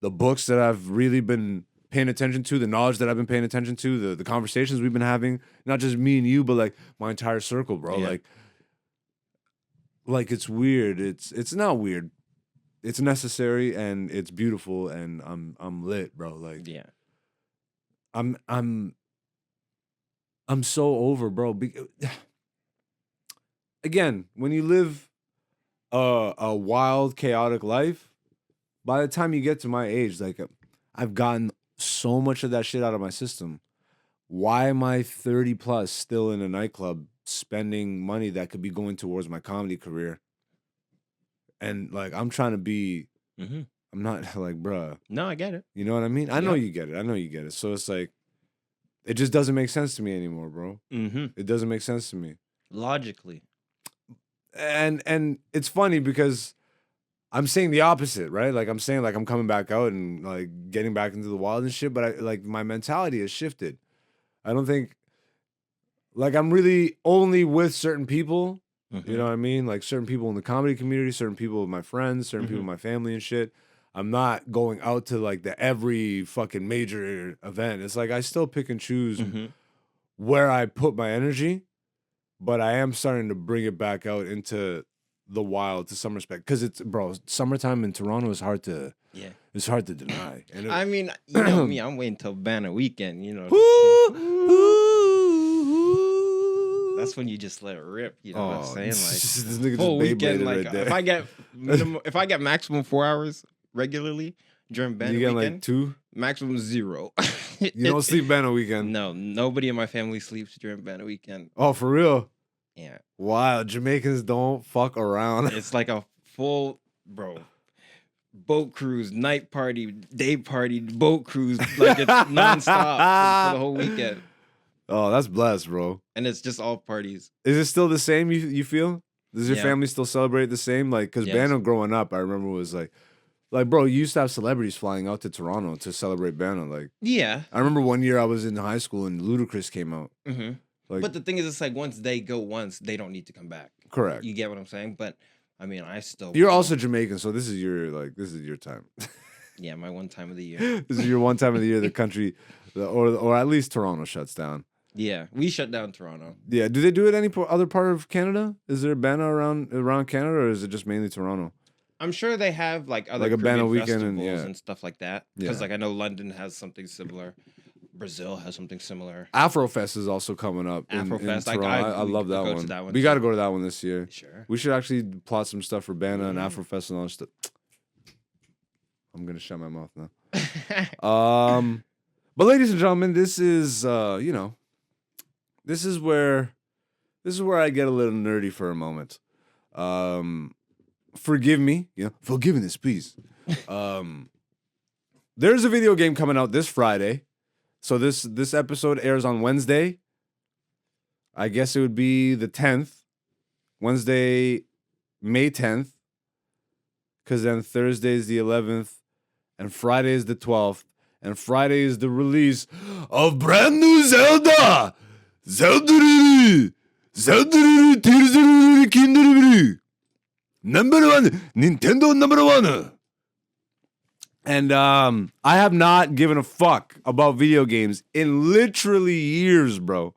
the books that I've really been paying attention to, the knowledge that I've been paying attention to, the conversations we've been having, not just me and you, but like my entire circle, bro. Yeah. Like it's weird. It's not weird. It's necessary and it's beautiful and I'm lit, bro. Like Yeah. I'm so over, bro. Again, when you live a wild, chaotic life, by the time you get to my age, like I've gotten so much of that shit out of my system. Why am I 30 plus still in a nightclub spending money that could be going towards my comedy career? And like I'm trying to be, Mm-hmm. I'm not like, bruh. No, I get it. You know what I mean? I know Yep. you get it. I know you get it. So it's like, it just doesn't make sense to me anymore, bro. Mm-hmm. It doesn't make sense to me. Logically. And it's funny because I'm saying the opposite, right? Like I'm saying like I'm coming back out and like getting back into the wild and shit, but I like my mentality has shifted. I don't think like I'm really only with certain people, Mm-hmm. you know what I mean? Like certain people in the comedy community, certain people with my friends, certain people Mhm. in my family and shit. I'm not going out to like the every fucking major event. It's like I still pick and choose Mm-hmm. where I put my energy, but I am starting to bring it back out into the wild to some respect. Cause it's bro, summertime in Toronto is hard to Yeah. it's hard to deny. And I mean, you know me, I'm waiting till banner weekend, you know. That's when you just let it rip, you know what I'm saying? this Like nigga whole just weekend, Beybladed like right there. if I get maximum 4 hours regularly during banner You get weekend, like 2? maximum 0. You don't sleep banner weekend. No, nobody in my family sleeps during banner weekend. Oh, for real? Yeah. Wow, Jamaicans don't fuck around. It's like a full, bro, boat cruise, night party, day party, boat cruise, like it's nonstop for the whole weekend. Oh, that's blessed, bro. And it's just all parties. Is it still the same? You feel? Does your Yeah. family still celebrate the same? Like, cause Yes. Banner growing up, I remember was like, bro, you used to have celebrities flying out to Toronto to celebrate Banner. Like, Yeah. I remember one year I was in high school and Ludacris came out. Mm-hmm. Like, But the thing is, it's like once they go once, they don't need to come back. correct. You get what I'm saying? But I mean, I still. You're also Jamaican, so this is your time. Yeah, my one time of the year. This is your one time of the year the country, or at least Toronto shuts down. Yeah, we shut down Toronto. Yeah, do they do it any other part of Canada? Is there a banner around Canada, or is it just mainly Toronto? I'm sure they have like other Like a banner Caribbean weekend and- festivals yeah. and stuff like that. Because Yeah. like I know London has something similar, Brazil has something similar. Afrofest is also coming up. Afrofest, in Toronto. I we love could that go to one. that one We got to too. go to that one this year. Sure. We should actually plot some stuff for Banner and Mhm. Afrofest and all that stuff. I'm gonna shut my mouth now. But ladies and gentlemen, this is this is where I get a little nerdy for a moment. Forgive me, forgiveness, please. There's a video game coming out this Friday. So this episode airs on Wednesday. I guess it would be the 10th. Wednesday, May 10th. Because then Thursday is the 11th. And Friday is the 12th. And Friday is the release of brand new Zelda! Zelda! Zelda! Tears of the Kingdom! Number 1! Nintendo number 1! And I have not given a fuck about video games in literally years, bro.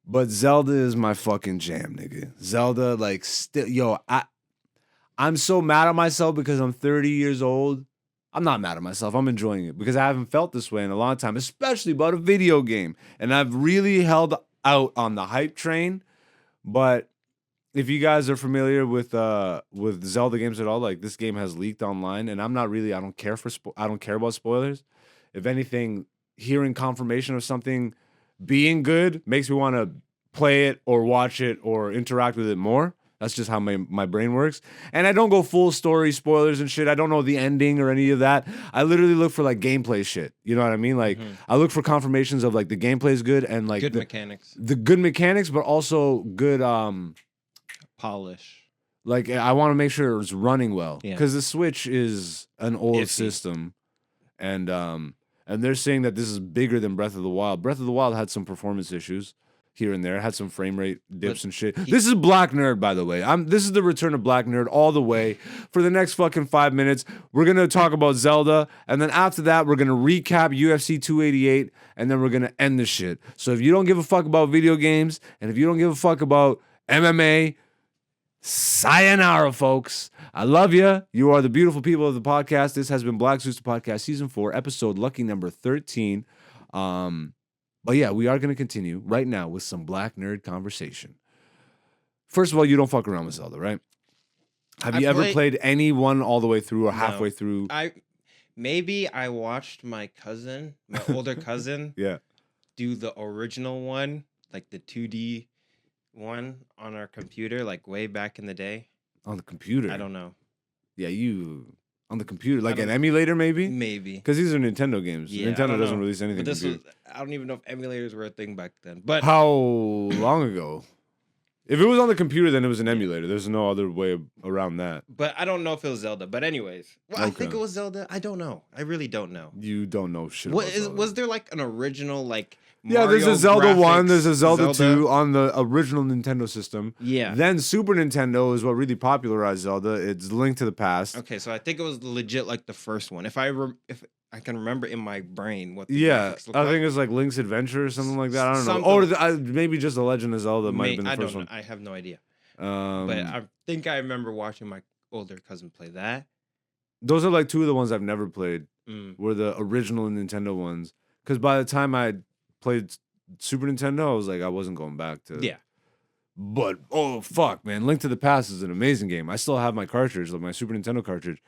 But Zelda is my fucking jam, nigga. Zelda, like, still, I'm so mad at myself because I'm 30 years old. I'm not mad at myself. I'm enjoying it because I haven't felt this way in a long time, especially about a video game. And I've really held out on the hype train. But if you guys are familiar with Zelda games at all, like this game has leaked online, and I'm not really. I don't care about spoilers. If anything, hearing confirmation of something being good makes me want to play it or watch it or interact with it more. That's just how my brain works. And I don't go full story spoilers and shit. I don't know the ending or any of that. I literally look for like gameplay shit. You know what I mean? Like I look for confirmations of like the gameplay is good and like Good mechanics. the good mechanics, but also good Polish. like I want to make sure it's running well Yeah. because the Switch is an old Iffy. system, and they're saying that this is bigger than Breath of the Wild. Breath of the Wild had some performance issues. here and there. It had some frame rate dips and shit. This is Black Nerd, by the way. This is the return of Black Nerd all the way. For the next fucking 5 minutes, we're gonna talk about Zelda, and then after that, we're gonna recap UFC 288, and then we're gonna end the shit. So if you don't give a fuck about video games, and if you don't give a fuck about MMA, sayonara, folks. I love you. You are the beautiful people of the podcast. This has been Black Zeus the Podcast, Season 4, episode lucky number 13. But yeah, we are going to continue right now with some Black Nerd conversation. First of all, you don't fuck around with Zelda, right? Have you ever played any one all the way through or halfway through? Maybe I watched my cousin, my older cousin, do the original one, like the 2D one on our computer, like way back in the day. On the computer? I don't know. Yeah, on the computer, like an emulator, maybe? Maybe. Because these are Nintendo games. Yeah, Nintendo doesn't release anything. But I don't even know if emulators were a thing back then. But how long ago? If it was on the computer, then it was an emulator. There's no other way around that. But I don't know if it was Zelda. But anyways, I think it was Zelda. I don't know. I really don't know. You don't know shit. Was there like an original like? Yeah, there's a Zelda 1, there's a Zelda 2 on the original Nintendo system. Yeah. Then Super Nintendo is what really popularized Zelda. It's Link to the Past. Okay, so I think it was legit like the first one. If I can remember in my brain what the graphics look I like. think it's like Link's Adventure or something like that. I don't know. Or maybe just The Legend of Zelda might have been the first one. I have no idea. But I think I remember watching my older cousin play that. Those are like two of the ones I've never played. Were the original Nintendo ones. Because by the time I played Super Nintendo, I was like, I wasn't going back to. Yeah. But oh fuck, man, Link to the Past is an amazing game. I still have my cartridge, like my Super Nintendo cartridge.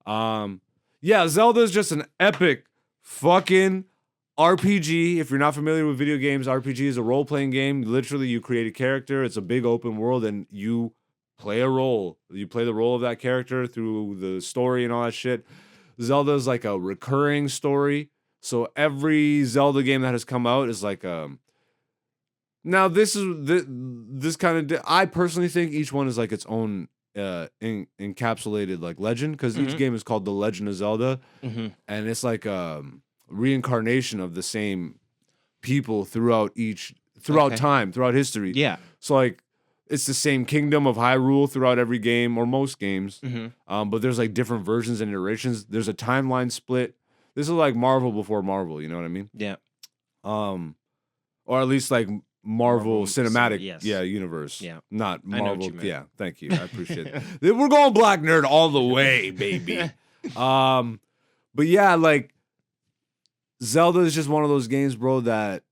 Yeah, Zelda is just an epic fucking RPG. If you're not familiar with video games, RPG is a role-playing game. Literally, you create a character. It's a big open world, and you play a role. You play the role of that character through the story and all that shit. Zelda is like a recurring story. So every Zelda game that has come out is like now this kind of I personally think each one is like its own encapsulated like legend, because each game is called The Legend of Zelda, and it's like reincarnation of the same people throughout time, throughout history. Yeah. So like it's the same kingdom of Hyrule throughout every game or most games. But there's like different versions and iterations. There's a timeline split. This is like Marvel before Marvel, you know what I mean? Yeah. Or at least like Marvel cinematic universe. Yeah. Not I know what Marvel. you meant. Yeah, thank you. I appreciate it. We're going Black Nerd all the way, baby. But yeah, like Zelda is just one of those games, bro, that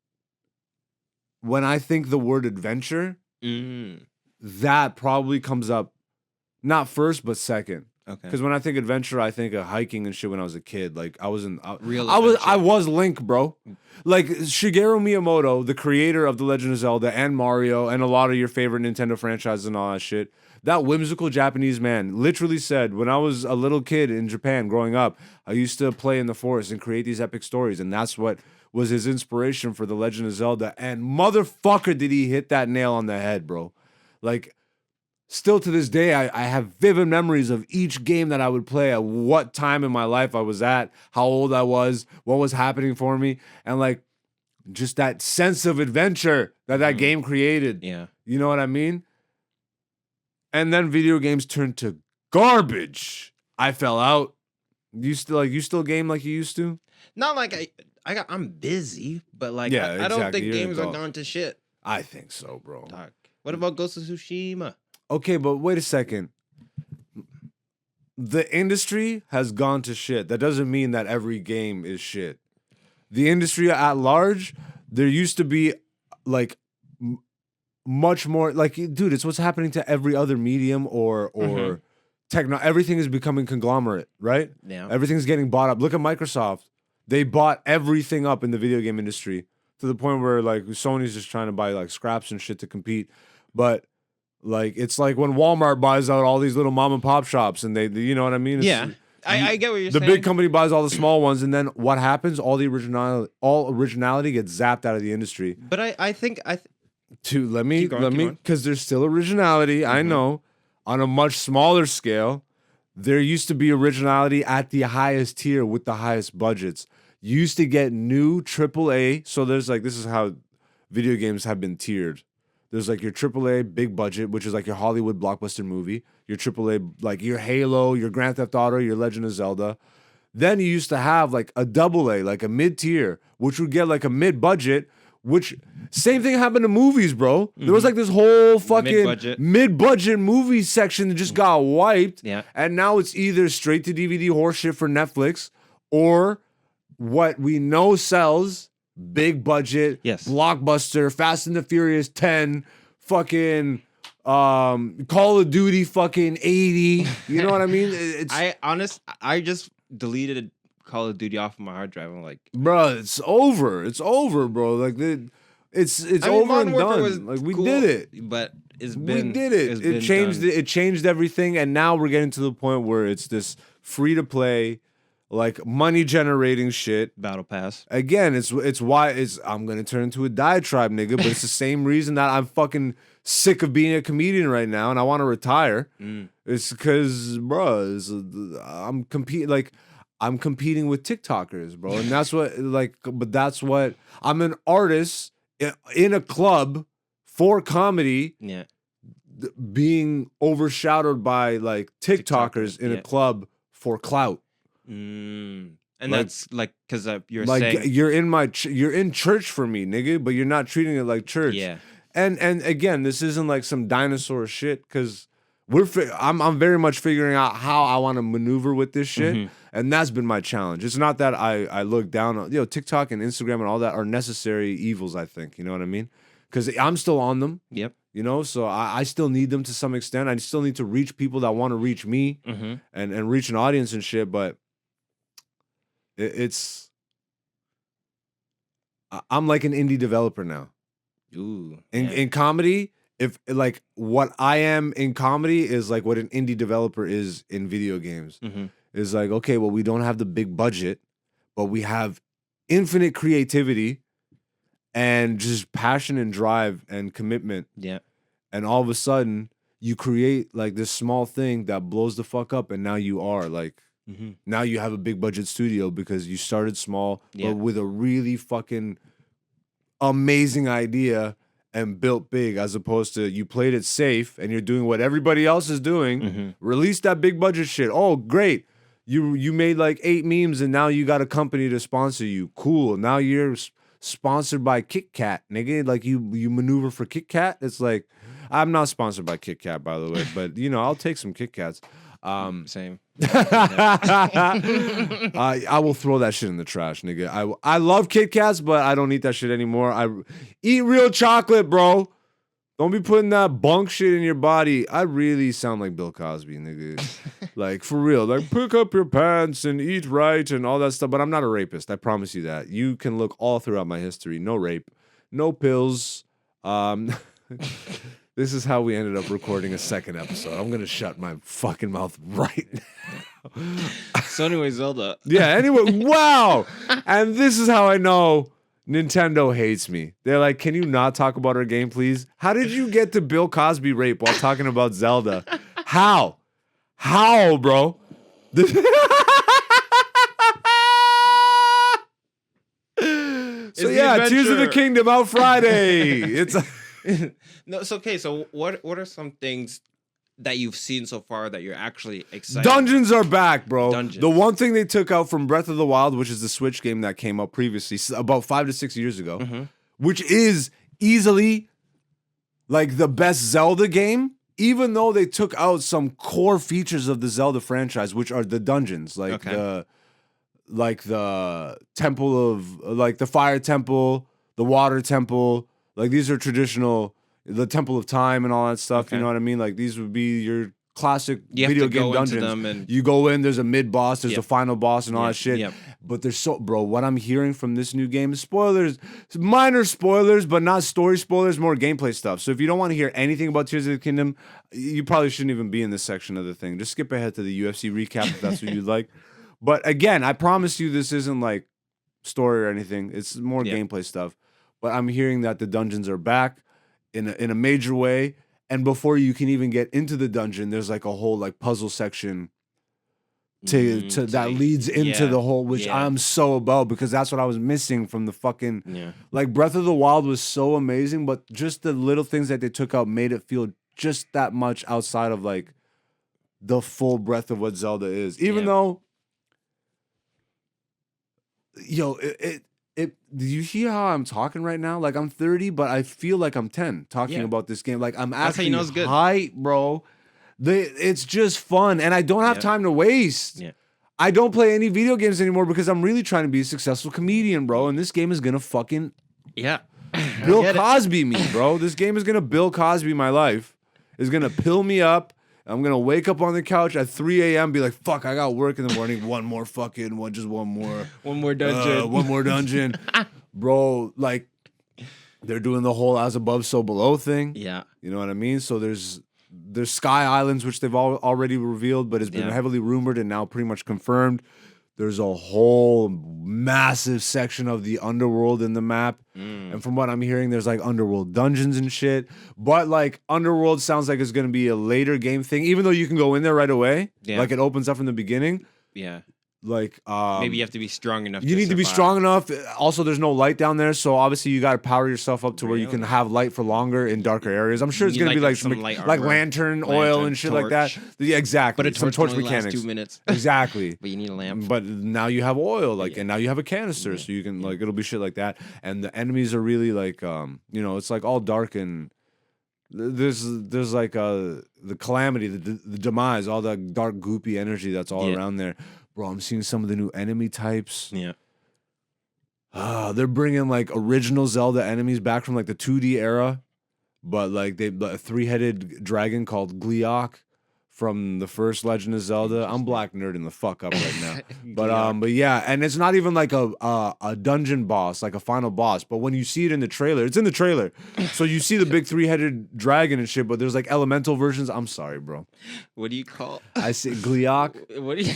when I think the word adventure, that probably comes up not first but second. Okay. Because when I think adventure, I think of hiking and shit when I was a kid. Like I was Link, bro. Like Shigeru Miyamoto, the creator of The Legend of Zelda and Mario and a lot of your favorite Nintendo franchises and all that shit. That whimsical Japanese man literally said, when I was a little kid in Japan growing up, I used to play in the forest and create these epic stories. And that's what was his inspiration for The Legend of Zelda. And motherfucker, did he hit that nail on the head, bro. Like, still to this day, I have vivid memories of each game that I would play, at what time in my life I was at, how old I was, what was happening for me, and like just that sense of adventure that game created. Yeah. You know what I mean? And then video games turned to garbage. I fell out. You still game like you used to? Not like I'm busy, but like I don't think games are gone to shit. I think so, bro. Doc. What about Ghost of Tsushima? Okay, but wait a second. The industry has gone to shit. That doesn't mean that every game is shit. The industry at large, there used to be like much more like, dude, it's what's happening to every other medium or techno. Everything is becoming conglomerate, right? Yeah. Everything's getting bought up. Look at Microsoft. They bought everything up in the video game industry to the point where like Sony's just trying to buy like scraps and shit to compete. But like it's like when Walmart buys out all these little mom and pop shops, and they you know what I mean? Yeah, I get what you're saying. The big company buys all the small ones, and then what happens? All originality gets zapped out of the industry. But I think let me because there's still originality. I know on a much smaller scale. There used to be originality at the highest tier with the highest budgets. You used to get new AAA. So there's like, this is how video games have been tiered. There's like your AAA big budget, which is like your Hollywood blockbuster movie, your AAA, like your Halo, your Grand Theft Auto, your Legend of Zelda. Then you used to have like a AA, like a mid-tier, which would get like a mid-budget, which same thing happened to movies, bro. There was like this whole fucking mid-budget movie section that just got wiped. Yeah. And now it's either straight to DVD horseshit for Netflix or what we know sells, big budget, blockbuster, Fast and the Furious 10, fucking Call of Duty fucking 80. You know what I mean? I just deleted Call of Duty off of my hard drive. I'm like, bro, it's over. It's over, bro. Like it's over and done. Like we did it. But we did it. It changed it changed everything, and now we're getting to the point where it's this free to play, like money generating shit. Battle Pass. Again, it's why I'm gonna turn into a diatribe, nigga. But it's the same reason that I'm fucking sick of being a comedian right now, and I want to retire. It's because, bro, I'm competing with TikTokers, bro, and that's what But that's what I'm an artist in a club for comedy. Yeah. Being overshadowed by like TikTokers in a club for clout. And that's like because you're like saying you're in church for me, nigga, but you're not treating it like church. Yeah. And again, this isn't like some dinosaur shit because I'm very much figuring out how I want to maneuver with this shit, and that's been my challenge. It's not that I look down on TikTok and Instagram and all that are necessary evils. I think you know what I mean because I'm still on them. Yep. You know, so I still need them to some extent. I still need to reach people that want to reach me and reach an audience and shit. But I'm like an indie developer now. Ooh. In comedy, if like what I am in comedy is like what an indie developer is in video games. Is like, okay, well, we don't have the big budget, but we have infinite creativity and just passion and drive and commitment. Yeah. And all of a sudden, you create like this small thing that blows the fuck up, and now you are like, now you have a big budget studio because you started small, but with a really fucking amazing idea and built big, as opposed to you played it safe and you're doing what everybody else is doing. Release that big budget shit. Oh, great. You made like 8 memes and now you got a company to sponsor you. Cool. Now you're sponsored by Kit Kat, nigga. Like you maneuver for Kit Kat. It's like, I'm not sponsored by Kit Kat, by the way, but you know, I'll take some Kit Kats. Same. I will throw that shit in the trash, nigga. I love Kit Kats, but I don't eat that shit anymore. I eat real chocolate, bro. Don't be putting that bunk shit in your body. I really sound like Bill Cosby, nigga. Like, for real. Like, pick up your pants and eat right and all that stuff. But I'm not a rapist. I promise you that. You can look all throughout my history. No rape. No pills. This is how we ended up recording a second episode. I'm going to shut my fucking mouth right now. So anyway, Zelda. Yeah, anyway. Wow. And this is how I know Nintendo hates me. They're like, can you not talk about our game, please? How did you get to Bill Cosby rape while talking about Zelda? How? How, bro? So yeah, Tears of the Kingdom out Friday. It's no, it's okay. So what are some things that you've seen so far that you're actually excited? Dungeons are back, bro. Dungeons. The one thing they took out from Breath of the Wild, which is the Switch game that came out previously, about 5 to 6 years ago, which is easily like the best Zelda game, even though they took out some core features of the Zelda franchise, which are the dungeons, like the temple of, like the fire temple, the water temple. Like these are traditional, the Temple of Time and all that stuff. You know what I mean? Like these would be your classic video game dungeons. You go in, there's a mid boss, there's a final boss, and all that shit. But there's bro. What I'm hearing from this new game is spoilers, minor spoilers, but not story spoilers, more gameplay stuff. So if you don't want to hear anything about Tears of the Kingdom, you probably shouldn't even be in this section of the thing. Just skip ahead to the UFC recap if that's what you'd like. But again, I promise you, this isn't like story or anything. It's more gameplay stuff. But I'm hearing that the dungeons are back in a major way, and before you can even get into the dungeon, there's like a whole like puzzle section to that leads into the whole, which yeah. I'm so about, because that's what I was missing from the fucking like Breath of the Wild was so amazing, but just the little things that they took out made it feel just that much outside of like the full breadth of what Zelda is. Even though, yo, do you hear how I'm talking right now? Like I'm 30, but I feel like I'm 10 talking about this game. Like I'm actually hyped, bro. It's just fun, and I don't have time to waste. Yeah. I don't play any video games anymore because I'm really trying to be a successful comedian, bro. And this game is gonna fucking Bill Cosby me, bro. This game is gonna Bill Cosby my life. It's gonna pill me up. I'm gonna wake up on the couch at 3 a.m. Be like, fuck, I got work in the morning. One more dungeon. One more dungeon, bro. Like they're doing the whole as above, so below thing. Yeah, you know what I mean. So there's Sky Islands, which they've already revealed, but it's been heavily rumored and now pretty much confirmed. There's a whole massive section of the underworld in the map. And from what I'm hearing, there's like underworld dungeons and shit. But like underworld sounds like it's going to be a later game thing, even though you can go in there right away. Yeah. Like it opens up from the beginning. Yeah. Like maybe you have to be strong enough. You need to be strong enough. Also, there's no light down there, so obviously you got to power yourself up to where you can have light for longer in darker areas. I'm sure it's gonna be like lantern oil and shit like that. Yeah, exactly. But some torch mechanics. 2 minutes. Exactly. But you need a lamp. But now you have oil, and now you have a canister, so you can like it'll be shit like that. And the enemies are really like it's like all dark and there's like the calamity, the demise, all that dark goopy energy that's all around there. Bro, I'm seeing some of the new enemy types. Yeah. They're bringing like original Zelda enemies back from like the 2D era, but like a 3-headed dragon called Gleeok from the first Legend of Zelda. I'm black nerding the fuck up right now. But yeah, and it's not even like a dungeon boss, like a final boss. But when you see it in the trailer, it's in the trailer. So you see the big 3-headed dragon and shit, but there's like elemental versions. I'm sorry, bro. What do you call? I say Gleeok. What do you?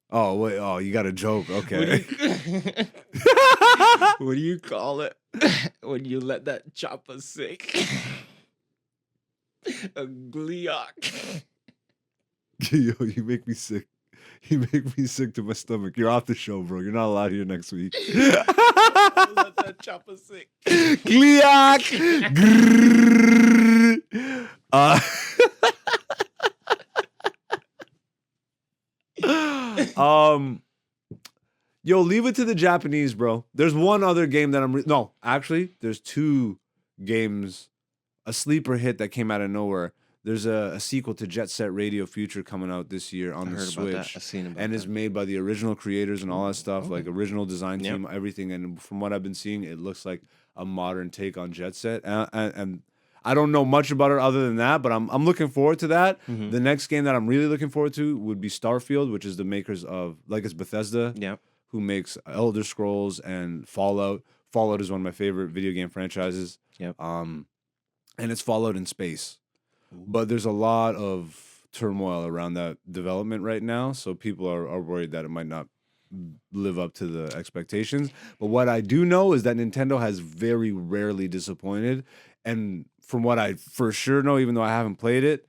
Oh wait! Oh, you got a joke? Okay. What do you call it when you let that chopper sink? A Gleeok. Yo, you make me sick. You make me sick to my stomach. You're off the show, bro. You're not allowed here next week. Let that chopper sink. Gleeok. Yo, leave it to the Japanese, bro. There's one other game that actually, there's 2 games, a sleeper hit that came out of nowhere. There's a sequel to Jet Set Radio Future coming out this year on the Switch, and it's made by the original creators and all that stuff, like original design team, everything. And from what I've been seeing, it looks like a modern take on Jet Set. And I don't know much about it other than that, but I'm looking forward to that. The next game that I'm really looking forward to would be Starfield, which is the makers of it's Bethesda, who makes Elder Scrolls and Fallout. Fallout is one of my favorite video game franchises. And it's Fallout in space. But there's a lot of turmoil around that development right now, so people are worried that it might not live up to the expectations. But what I do know is that Nintendo has very rarely disappointed, and from what I for sure know, even though I haven't played it,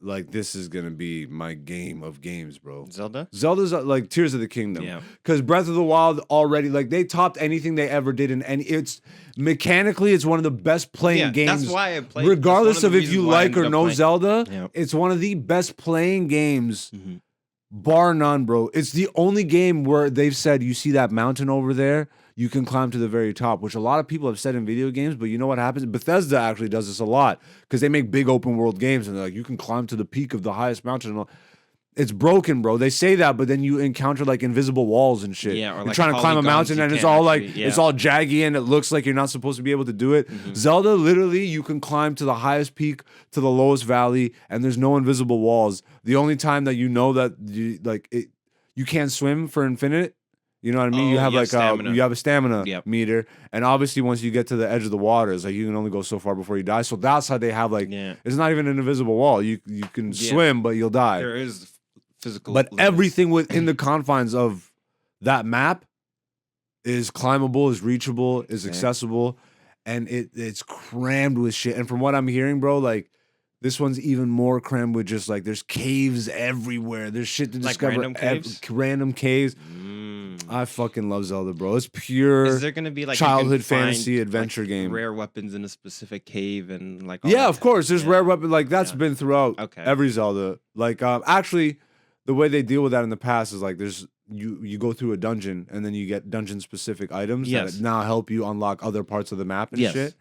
like this is gonna be my game of games, bro. Zelda's like Tears of the Kingdom, because Breath of the Wild already like they topped anything they ever did, and it's mechanically it's one of the best playing games. That's why I played. Regardless of if you like or know Zelda, it's one of the best playing games, bar none, bro. It's the only game where they've said you see that mountain over there, you can climb to the very top, which a lot of people have said in video games, but you know what happens? Bethesda actually does this a lot because they make big open world games and they're like, you can climb to the peak of the highest mountain. It's broken, bro. They say that, but then you encounter like invisible walls and shit. Yeah, or you're like trying to climb a mountain and it's all like it's all jaggy and it looks like you're not supposed to be able to do it. Zelda, literally, you can climb to the highest peak to the lowest valley, and there's no invisible walls. The only time that you know that you can't swim for infinite. You know what I mean? You have like you have a stamina meter, and obviously once you get to the edge of the water, it's like you can only go so far before you die. So that's how they have like it's not even an invisible wall. You can swim, but you'll die. There is physical, but everything within the confines of that map is climbable, is reachable, is accessible, and it's crammed with shit. And from what I'm hearing, bro, like This one's even more crammed with just like there's caves everywhere. There's shit to Like discover. random caves? Random caves. I fucking love Zelda, bro. It's pure. Is there gonna be like childhood you can find, fantasy adventure like, game? rare weapons in a specific cave and like all Yeah, that of course. There's yeah. rare weapon like that's Yeah. been throughout Okay. every Zelda. Like actually, the way they deal with that in the past is like there's you go through a dungeon and then you get dungeon specific items Yes. that now help you unlock other parts of the map and Yes. shit.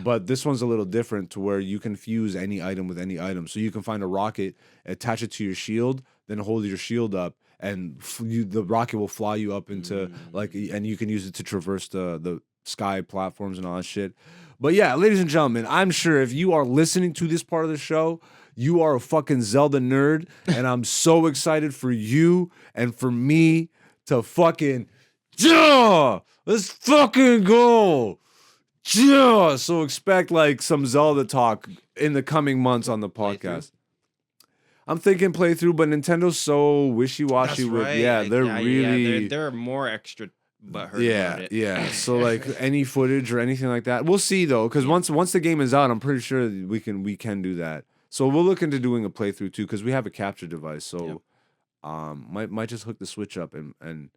But this one's a little different to where you can fuse any item with any item. So you can find a rocket, attach it to your shield, then hold your shield up, and the rocket will fly you up into like, and you can use it to traverse the sky platforms and all that shit. But yeah, ladies and gentlemen, I'm sure if you are listening to this part of the show, you are a fucking Zelda nerd, and I'm so excited for you and for me to fucking, yeah, let's fucking go. Yeah, so expect like some Zelda talk in the coming months on the podcast. I'm thinking playthrough, but Nintendo's so wishy-washy That's with right. they're really they're more extra butthurt about it. Yeah. So like any footage or anything like that, we'll see though, because once the game is out, I'm pretty sure we can do that. So we'll look into doing a playthrough too, because we have a capture device. So might just hook the Switch up and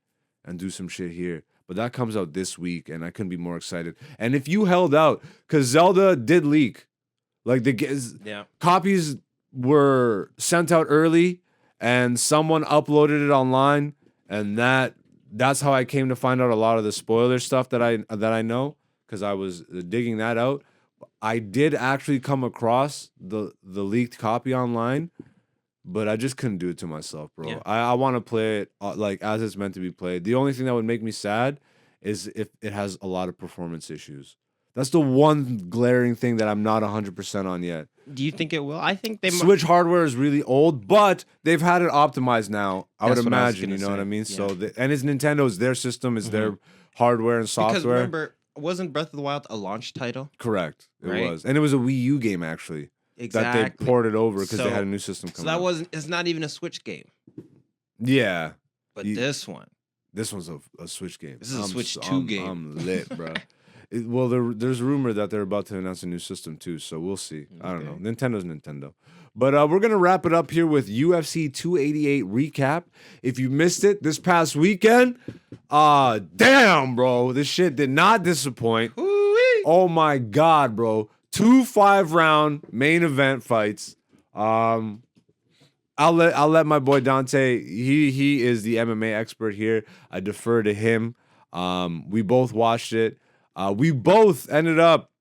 do some shit here. But that comes out this week, and I couldn't be more excited. And if you held out, because Zelda did leak, like copies were sent out early, and someone uploaded it online, and that's how I came to find out a lot of the spoiler stuff that I know, because I was digging that out. I did actually come across the leaked copy online, but I just couldn't do it to myself, bro. Yeah. I want to play it like as it's meant to be played. The only thing that would make me sad is if it has a lot of performance issues. That's the one glaring thing that I'm not 100% on yet. Do you think it will? I think they Switch hardware is really old, but they've had it optimized now. I would imagine, you know what I mean? Yeah. So and it's Nintendo's, their system is their hardware and software. Because remember, wasn't Breath of the Wild a launch title? Correct. It was. And it was a Wii U game actually. Exactly. That they ported over because they had a new system coming. So it's not even a Switch game. Yeah. But this one's a Switch game. This is a Switch 2 game. I'm lit, bro. Well, there's rumor that they're about to announce a new system too, so we'll see. Okay. I don't know. Nintendo's Nintendo. But we're going to wrap it up here with UFC 288 recap. If you missed it this past weekend, damn, bro. This shit did not disappoint. Ooh-wee. Oh, my God, bro. 2 5-round main event fights. I'll let my boy Dante. He is the MMA expert here. I defer to him. We both watched it. We both ended up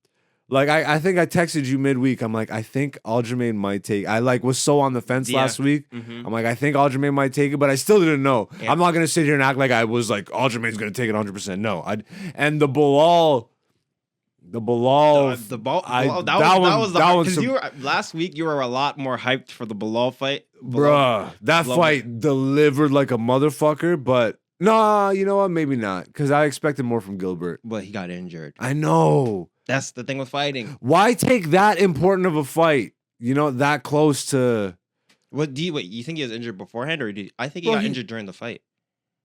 like I think I texted you midweek. I'm like, I think Aljamain might take. I like was so on the fence last week. I'm like, I think Aljamain might take it, but I still didn't know. Yeah. I'm not gonna sit here and act like I was like Aljamain's gonna take it 100%. No, and the Bilal. That was because you were last week. You were a lot more hyped for the Bilal fight, bruh. That fight delivered like a motherfucker. But nah, you know what? Maybe not, because I expected more from Gilbert. But he got injured. I know. That's the thing with fighting. Why take that important of a fight? You know, that close to. Wait? You think he was injured beforehand, or I think he got injured during the fight?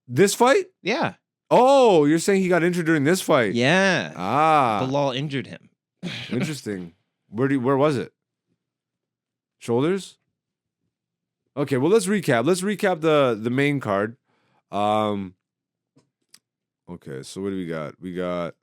This fight? Yeah. Oh, you're saying he got injured during this fight? Yeah. Ah. Bilal injured him. Interesting. Where was it? Shoulders? Okay, well, let's recap. Let's recap the main card. Okay, so what do we got? We got.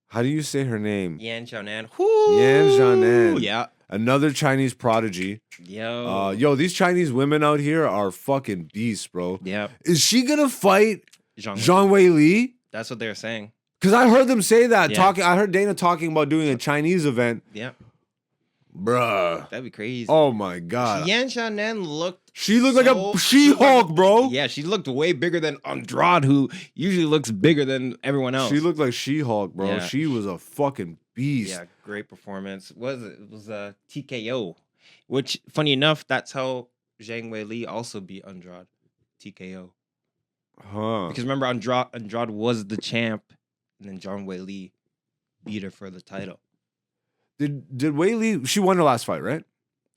How do you say her name? Yan Xiaonan. Yan Xiaonan. Yeah. Another Chinese prodigy. Yo. These Chinese women out here are fucking beasts, bro. Yeah. Is she gonna fight Zhang Wei Li? That's what they're saying. Because I heard them say that. Yeah. I heard Dana talking about doing a Chinese event. Yeah. Bruh. That'd be crazy. Oh my God. Yan Xiaonan looked. She looked like a She-Hulk, bro. Yeah, she looked way bigger than Andrade, who usually looks bigger than everyone else. She looked like She-Hulk, bro. Yeah. She was a fucking beast. Yeah, great performance. It was a TKO, which, funny enough, that's how Zhang Wei Li also beat Andrade. TKO. Huh. Because remember, Andrade was the champ, and then Zhang Wei Li beat her for the title. Did Wei Li? She won her last fight, right?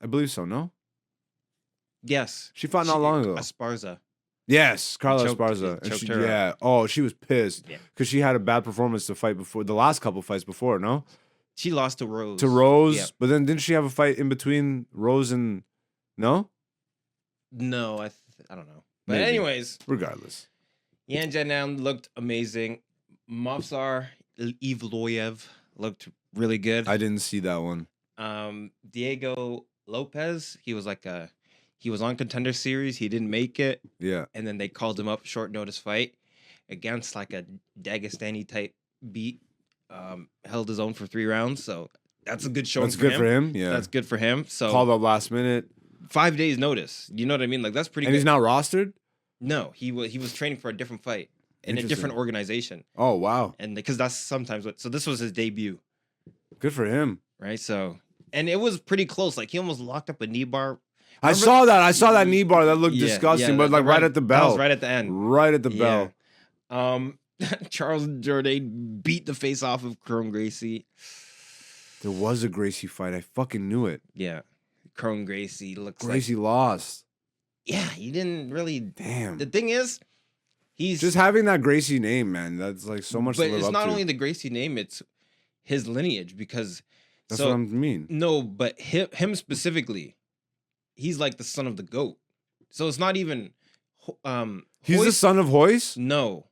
I believe so. No. Yes. She fought not long ago. Esparza. Yes, Carla Esparza. Yeah. Oh, she was pissed because she had a bad performance to fight before the last couple fights before. No. She lost to Rose. To Rose, Yeah. but then didn't she have a fight in between Rose and no? No, I don't know. But Maybe. anyways, Regardless, Yan Jiannan looked amazing. Mopsar Evloyev looked really good. I didn't see that one. Diego Lopez, he was on Contender Series. He didn't make it. Yeah. And then they called him up short notice fight against like a Dagestani type beat. Held his own for 3 rounds. So that's a good showing. That's good for him. Yeah. That's good for him. So called up last minute. 5 days notice. You know what I mean? Like that's pretty And good. he's not rostered? No, he was training for a different fight in a different organization. Oh, wow. And because that's sometimes so this was his debut. Good for him. Right? So and it was pretty close. Like he almost locked up a knee bar. I saw that knee bar. That looked disgusting, but like right at the bell. That was right at the end. Right at the bell. Charles Jourdain beat the face off of Chrome Gracie. There was a Gracie fight. I fucking knew it. Yeah. Chrome Gracie looks Gracie lost. Yeah, he didn't really. Damn. The thing is, he's just having that Gracie name, man. That's like so much. But to live it's up not to. only the Gracie name; it's his lineage because that's what I mean. No, but him specifically, he's like the son of the goat. So it's not even. He's the son of Hoist? No.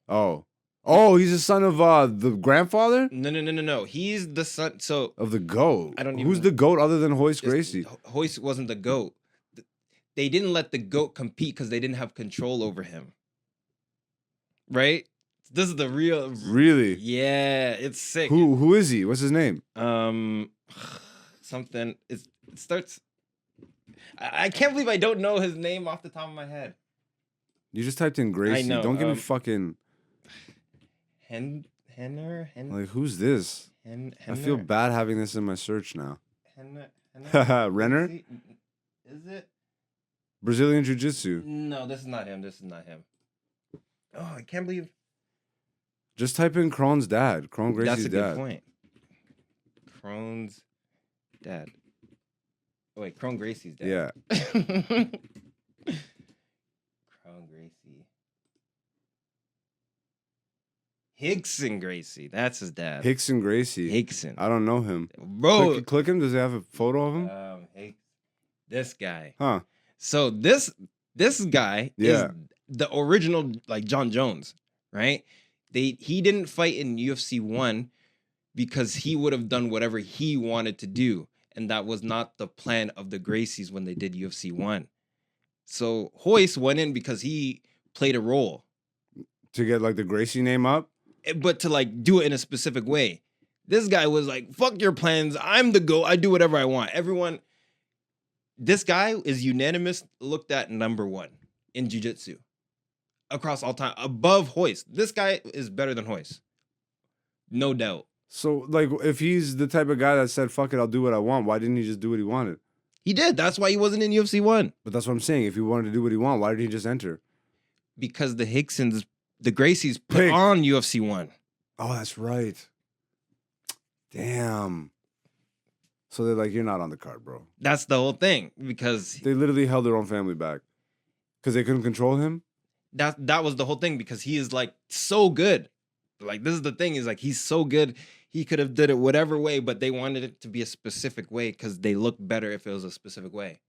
Oh, he's the son of the grandfather? No. He's the son. So of the goat. I don't even. Who's the goat other than Hoist Gracie? Hoist wasn't the goat. They didn't let the GOAT compete because they didn't have control over him. Right? This is the real. Really? Yeah, it's sick. Who is he? What's his name? Something. It starts. I can't believe I don't know his name off the top of my head. You just typed in Gracie. I know. Don't give me fucking. Henner. Like who's this? I feel bad having this in my search now. Renner? Is it? Brazilian Jiu-Jitsu. No, this is not him. Oh, I can't believe. Just type in Kron's dad. Kron Gracie's dad. That's a good point. Kron's dad. Oh, wait, Kron Gracie's dad. Yeah. Kron Gracie. Hickson Gracie. That's his dad. Hickson Gracie. Hickson. I don't know him. Bro. Click him. Does he have a photo of him? This guy. Huh. So this guy is the original like John Jones, right? He didn't fight in UFC 1 because he would have done whatever he wanted to do. And that was not the plan of the Gracies when they did UFC 1. So Hoist went in because he played a role. To get like the Gracie name up? But to like do it in a specific way. This guy was like, fuck your plans. I'm the GOAT. I do whatever I want. This guy is unanimous looked at #1 in jiu-jitsu across all time, above Hoist. This guy is better than Hoist. No doubt. So, like, if he's the type of guy that said, fuck it, I'll do what I want, why didn't he just do what he wanted? He did. That's why he wasn't in UFC 1. But that's what I'm saying. If he wanted to do what he wanted, why did he just enter? Because the Gracies put on UFC 1. Oh, that's right. Damn. So they're like, you're not on the card, bro. That's the whole thing. Because they literally held their own family back. Because they couldn't control him? That was the whole thing. Because he is like so good. Like, this is the thing. Is like, he's so good. He could have did it whatever way, but they wanted it to be a specific way because they look better if it was a specific way.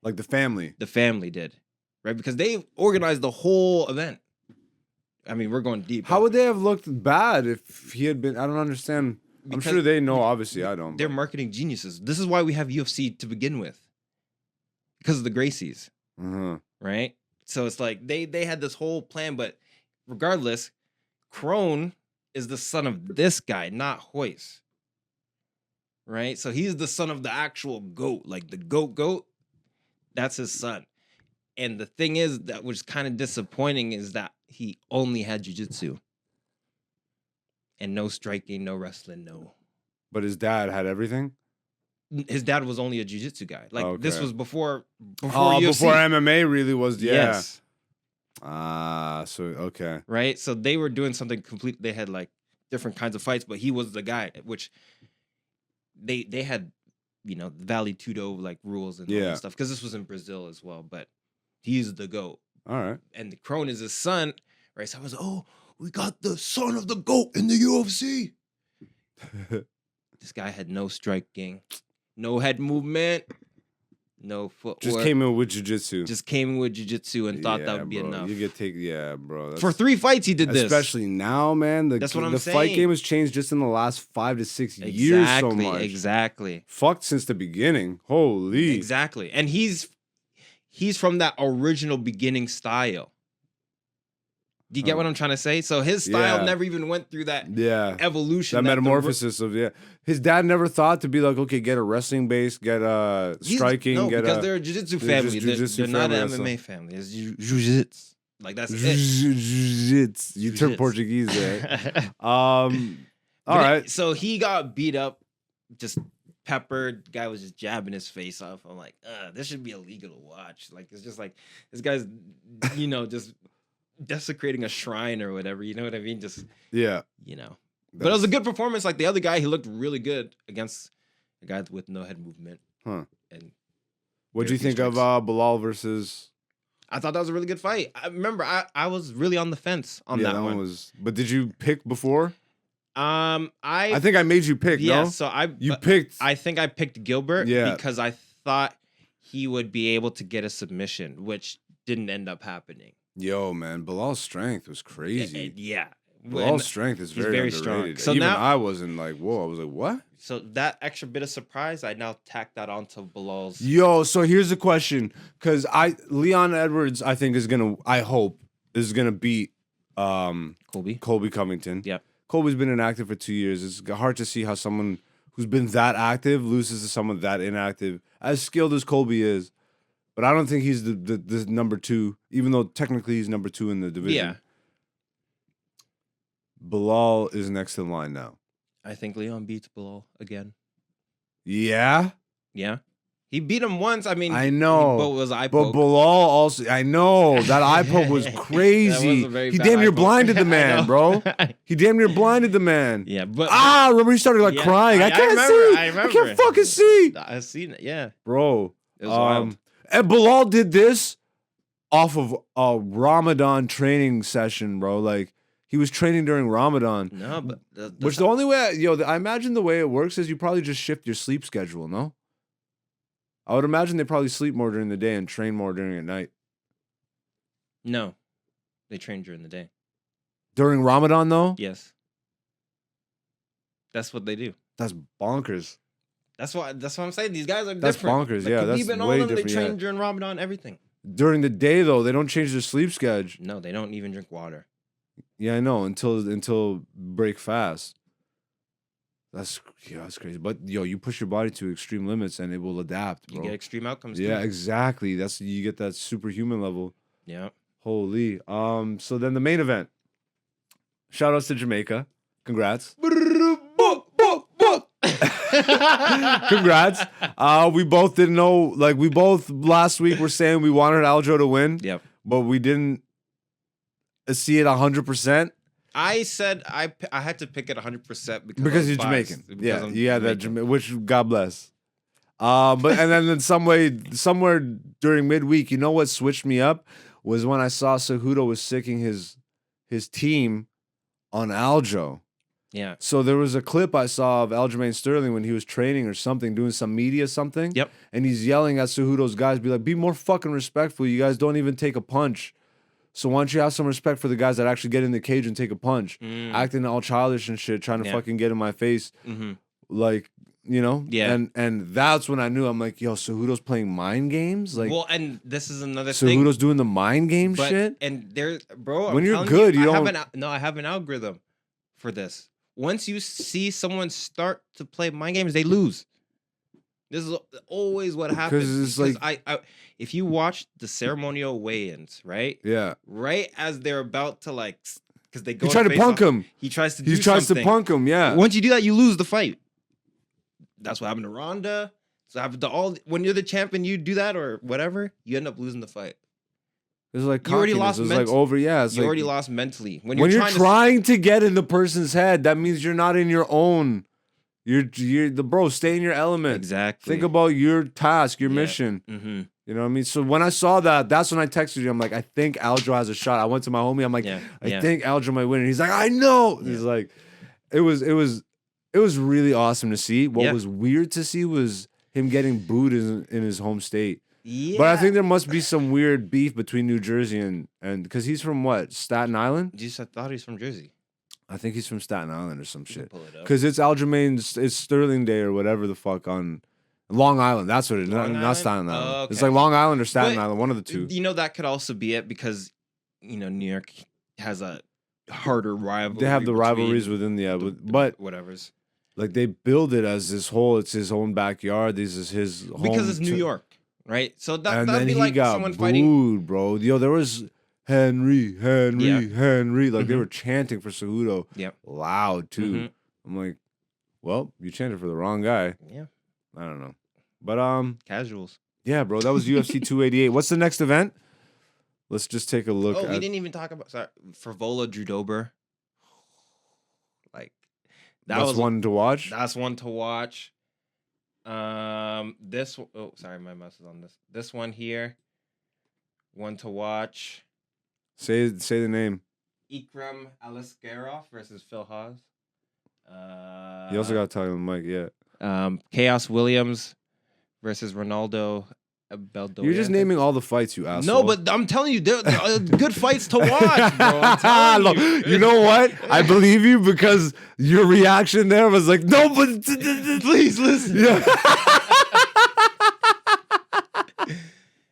Like the family? The family did. Right? Because they organized the whole event. I mean, we're going deep. How would they have looked bad if he had been... I don't understand. I'm sure they know. Obviously, I don't. They're marketing geniuses. This is why we have UFC to begin with. Because of the Gracies. Right? So it's like they had this whole plan, but regardless, Kron is the son of this guy, not Hoist. Right? So he's the son of the actual GOAT. Like the GOAT. That's his son. And the thing is, that was kind of disappointing, is that he only had jiu-jitsu. And no striking, no wrestling, no. But his dad had everything? His dad was only a jiu-jitsu guy. Like, this was before UFC. Before MMA really was, Yes. So, okay. Right? So they were doing something complete. They had, like, different kinds of fights, but he was the guy, which they had, Vale Tudo, like, rules and all that stuff. Because this was in Brazil as well, but he's the GOAT. All right. And the Kron is his son, right? So I was, we got the son of the GOAT in the UFC. This guy had no striking, no head movement, no footwork. Just came in with jiu-jitsu. Just came in with jiu-jitsu and thought that would be bro. enough. You get bro. For 3 fights, he did this. Especially now, man. That's what I'm saying. The fight game has changed just in the last 5 to 6 years so much. Exactly. Fucked since the beginning. Holy. Exactly. And he's from that original beginning style. Do you get what I'm trying to say? So his style never even went through that evolution. That metamorphosis of, His dad never thought to be like, okay, get a wrestling base, get a striking. Because they're a jiu-jitsu family. They're not an MMA family. It's jiu-jitsu. Like, that's it. Jiu-jitsu. You turn Portuguese there. All right. So he got beat up, just peppered. Guy was just jabbing his face off. I'm like, this should be illegal to watch. Like, it's just like, this guy's, just desecrating a shrine or whatever, you know what I mean? Just but it was a good performance. Like the other guy, he looked really good against a guy with no head movement. And what do you think of Bilal versus? I thought that was a really good fight. I remember I was really on the fence on that one. But did you pick before? I think I made you pick. Yeah, no? so you picked. I think I picked Gilbert because I thought he would be able to get a submission, which didn't end up happening. Yo, man, Bilal's strength was crazy. Bilal's strength is very strong. So even now, I wasn't like, whoa. I was like, what? So that extra bit of surprise, I now tack that onto Bilal's. Yo, so here's the question, because Leon Edwards, I think I hope is gonna beat Colby Covington. Yep. Colby's been inactive for 2 years. It's hard to see how someone who's been that active loses to someone that inactive, as skilled as Colby is. But I don't think he's the number 2, even though technically he's number 2 in the division. Yeah. Bilal is next in line now. I think Leon beats Bilal again. Yeah? Yeah. He beat him once. I mean, I know. But was eye poke. But Bilal also, I know. That eye poke was crazy. He damn near blinded the man, bro. He damn near blinded the man. Yeah, but remember he started crying. I can't see. I can't fucking see. I've seen it, yeah. Bro. It was wild. And Bilal did this off of a Ramadan training session, bro. Like, he was training during Ramadan. No, but... Which the only way... I imagine the way it works is you probably just shift your sleep schedule, no? I would imagine they probably sleep more during the day and train more during the night. No. They train during the day. During Ramadan, though? Yes. That's what they do. That's bonkers. That's what I'm saying. These guys are different. That's bonkers, like, yeah. That's way different. They train during Ramadan, everything. During the day, though, they don't change their sleep schedule. No, they don't even drink water. Yeah, I know. Until break fast. That's crazy. But you push your body to extreme limits and it will adapt, bro. You get extreme outcomes. Yeah, too. Exactly. You get that superhuman level. Yeah. Holy. So then the main event. Shout outs to Jamaica. Congrats. Congrats. We both didn't know, like, we both last week were saying we wanted Aljo to win. Yep. But we didn't see it 100%. I said I had to pick it 100% because he's Jamaican. Yeah, yeah, that which God bless. And then somewhere during midweek, you know what switched me up was when I saw Cejudo was sicking his team on Aljo. Yeah. So there was a clip I saw of Aljamain Sterling when he was training or something, doing some media something. Yep. And he's yelling at Cejudo's guys, be like, be more fucking respectful. You guys don't even take a punch. So why don't you have some respect for the guys that actually get in the cage and take a punch? Acting all childish and shit, trying to fucking get in my face. Mm-hmm. Like, Yeah. And that's when I knew, I'm like, yo, Cejudo's playing mind games? Like, well, and this is another thing. Cejudo's doing the mind game shit? And there, bro, when you're good, you don't... I have an algorithm for this. Once you see someone start to play mind games, they lose. This is always what happens. Because I if you watch the ceremonial weigh-ins, right? Yeah. Right as they're about to because they go. He tried to punk him. He tries to. He tries to punk him. Yeah. Once you do that, you lose the fight. That's what happened to Ronda. So happened to when you're the champion, you do that or whatever, you end up losing the fight. It's like you already lost. It's like over. Yeah. You already lost mentally when you're trying to get in the person's head. That means you're not in your own. You're the bro. Stay in your element. Exactly. Think about your task, your mission. Mm-hmm. You know what I mean? So when I saw that, that's when I texted you. I'm like, I think Aljo has a shot. I went to my homie. I'm like, I think Aljo might win. And he's like, I know. Yeah. He's like, it was it was really awesome to see. What Yeah. was weird to see was him getting booed in his home state. Yeah. But I think there must be some weird beef between New Jersey and because he's from what, Staten Island? I thought he's from Jersey. I think he's from Staten Island or some shit. Pull it up. Because it's Aljamain's, it's Sterling Day or whatever the fuck on Long Island. That's what it is. Not Staten Island. Oh, It's okay. like Long Island or Staten But, Island, one of the two. You know, that could also be it because, you know, New York has a harder rivalry. They have the between rivalries within the but whatever's. like they build it as this whole, it's his own backyard. This is his home. Because it's New York, right? So And that'd then be he like got someone booed, fighting. bro. Yo, there was Henry. Like they Mhm. were chanting for Cejudo. Yep. Loud too. Mhm. I'm like, well, you chanted for the wrong guy. Yeah. I don't know. But Casuals. yeah, bro, that was UFC 288. What's the next event? Let's just take a look Oh, at we didn't even talk about Frivola Judober. Like that that's was one to watch. That's one to watch. This. Oh, sorry, my mouse is on this. This one here. One to watch. Say the name. Ikram Aliskerov versus Phil Haas. You also got to talk on the mic, yeah. Chaos Williams versus Ronaldo Beldoya. You're just naming all the fights, you asshole. No, but I'm telling you, they're good fights to watch, bro. I'm telling Look, you. you know what? I believe you because your reaction there was like, no, but Please listen. Yeah.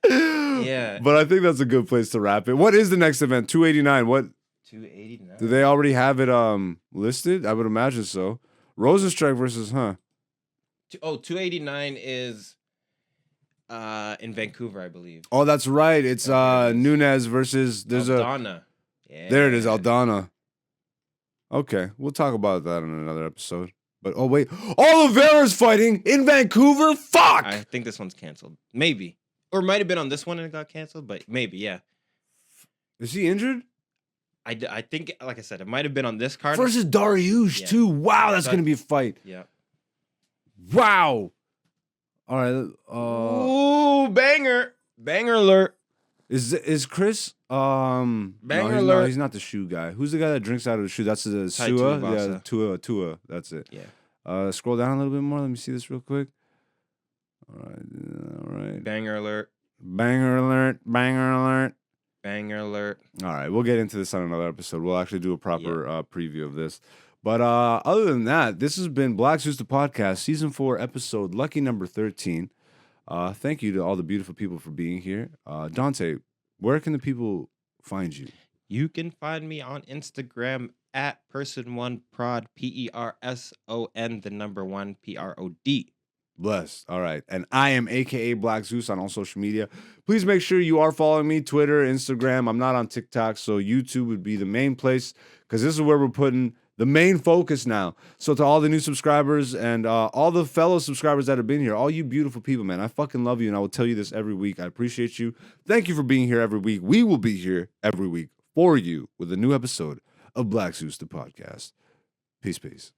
Yeah. But I think that's a good place to wrap it. What is the next event? 289. What 289. do they already have it listed? I would imagine so. Rosenstrike versus 289 is in Vancouver, I believe. Oh, that's right. It's Nunez versus Aldana. Yeah. There it is, Aldana. Okay, we'll talk about that in another episode. But oh wait, Oliveira's fighting in Vancouver. Fuck. I think this one's canceled. Maybe. Or might have been on this one and it got canceled, but maybe, yeah. Is he injured? I think, like I said, it might have been on this card. Versus Dariush too. Wow, that's gonna be a fight. Yeah. Wow. All right. Ooh, banger. Banger alert. Is Chris? Banger no, alert. he's not the shoe guy. Who's the guy that drinks out of the shoe? That's the Tai Sua. Tuivasa. Yeah, Tua. That's it. Yeah. Scroll down a little bit more. Let me see this real quick. All right. Banger alert. Banger alert. Banger alert. Banger alert. All right, we'll get into this on another episode. We'll actually do a proper preview of this. But other than that, this has been Black Zeus the Podcast, Season 4, Episode Lucky Number 13. Thank you to all the beautiful people for being here. Dante, where can the people find you? You can find me on Instagram at person1prod, PERSON, the number 1, PROD. Blessed. All right. And I am AKA Black Zeus on all social media. Please make sure you are following me, Twitter, Instagram. I'm not on TikTok, so YouTube would be the main place because this is where we're putting the main focus now. So to all the new subscribers and all the fellow subscribers that have been here, all you beautiful people, man, I fucking love you, and I will tell you this every week. I appreciate you. Thank you for being here every week. We will be here every week for you with a new episode of Black Zeus the Podcast. Peace.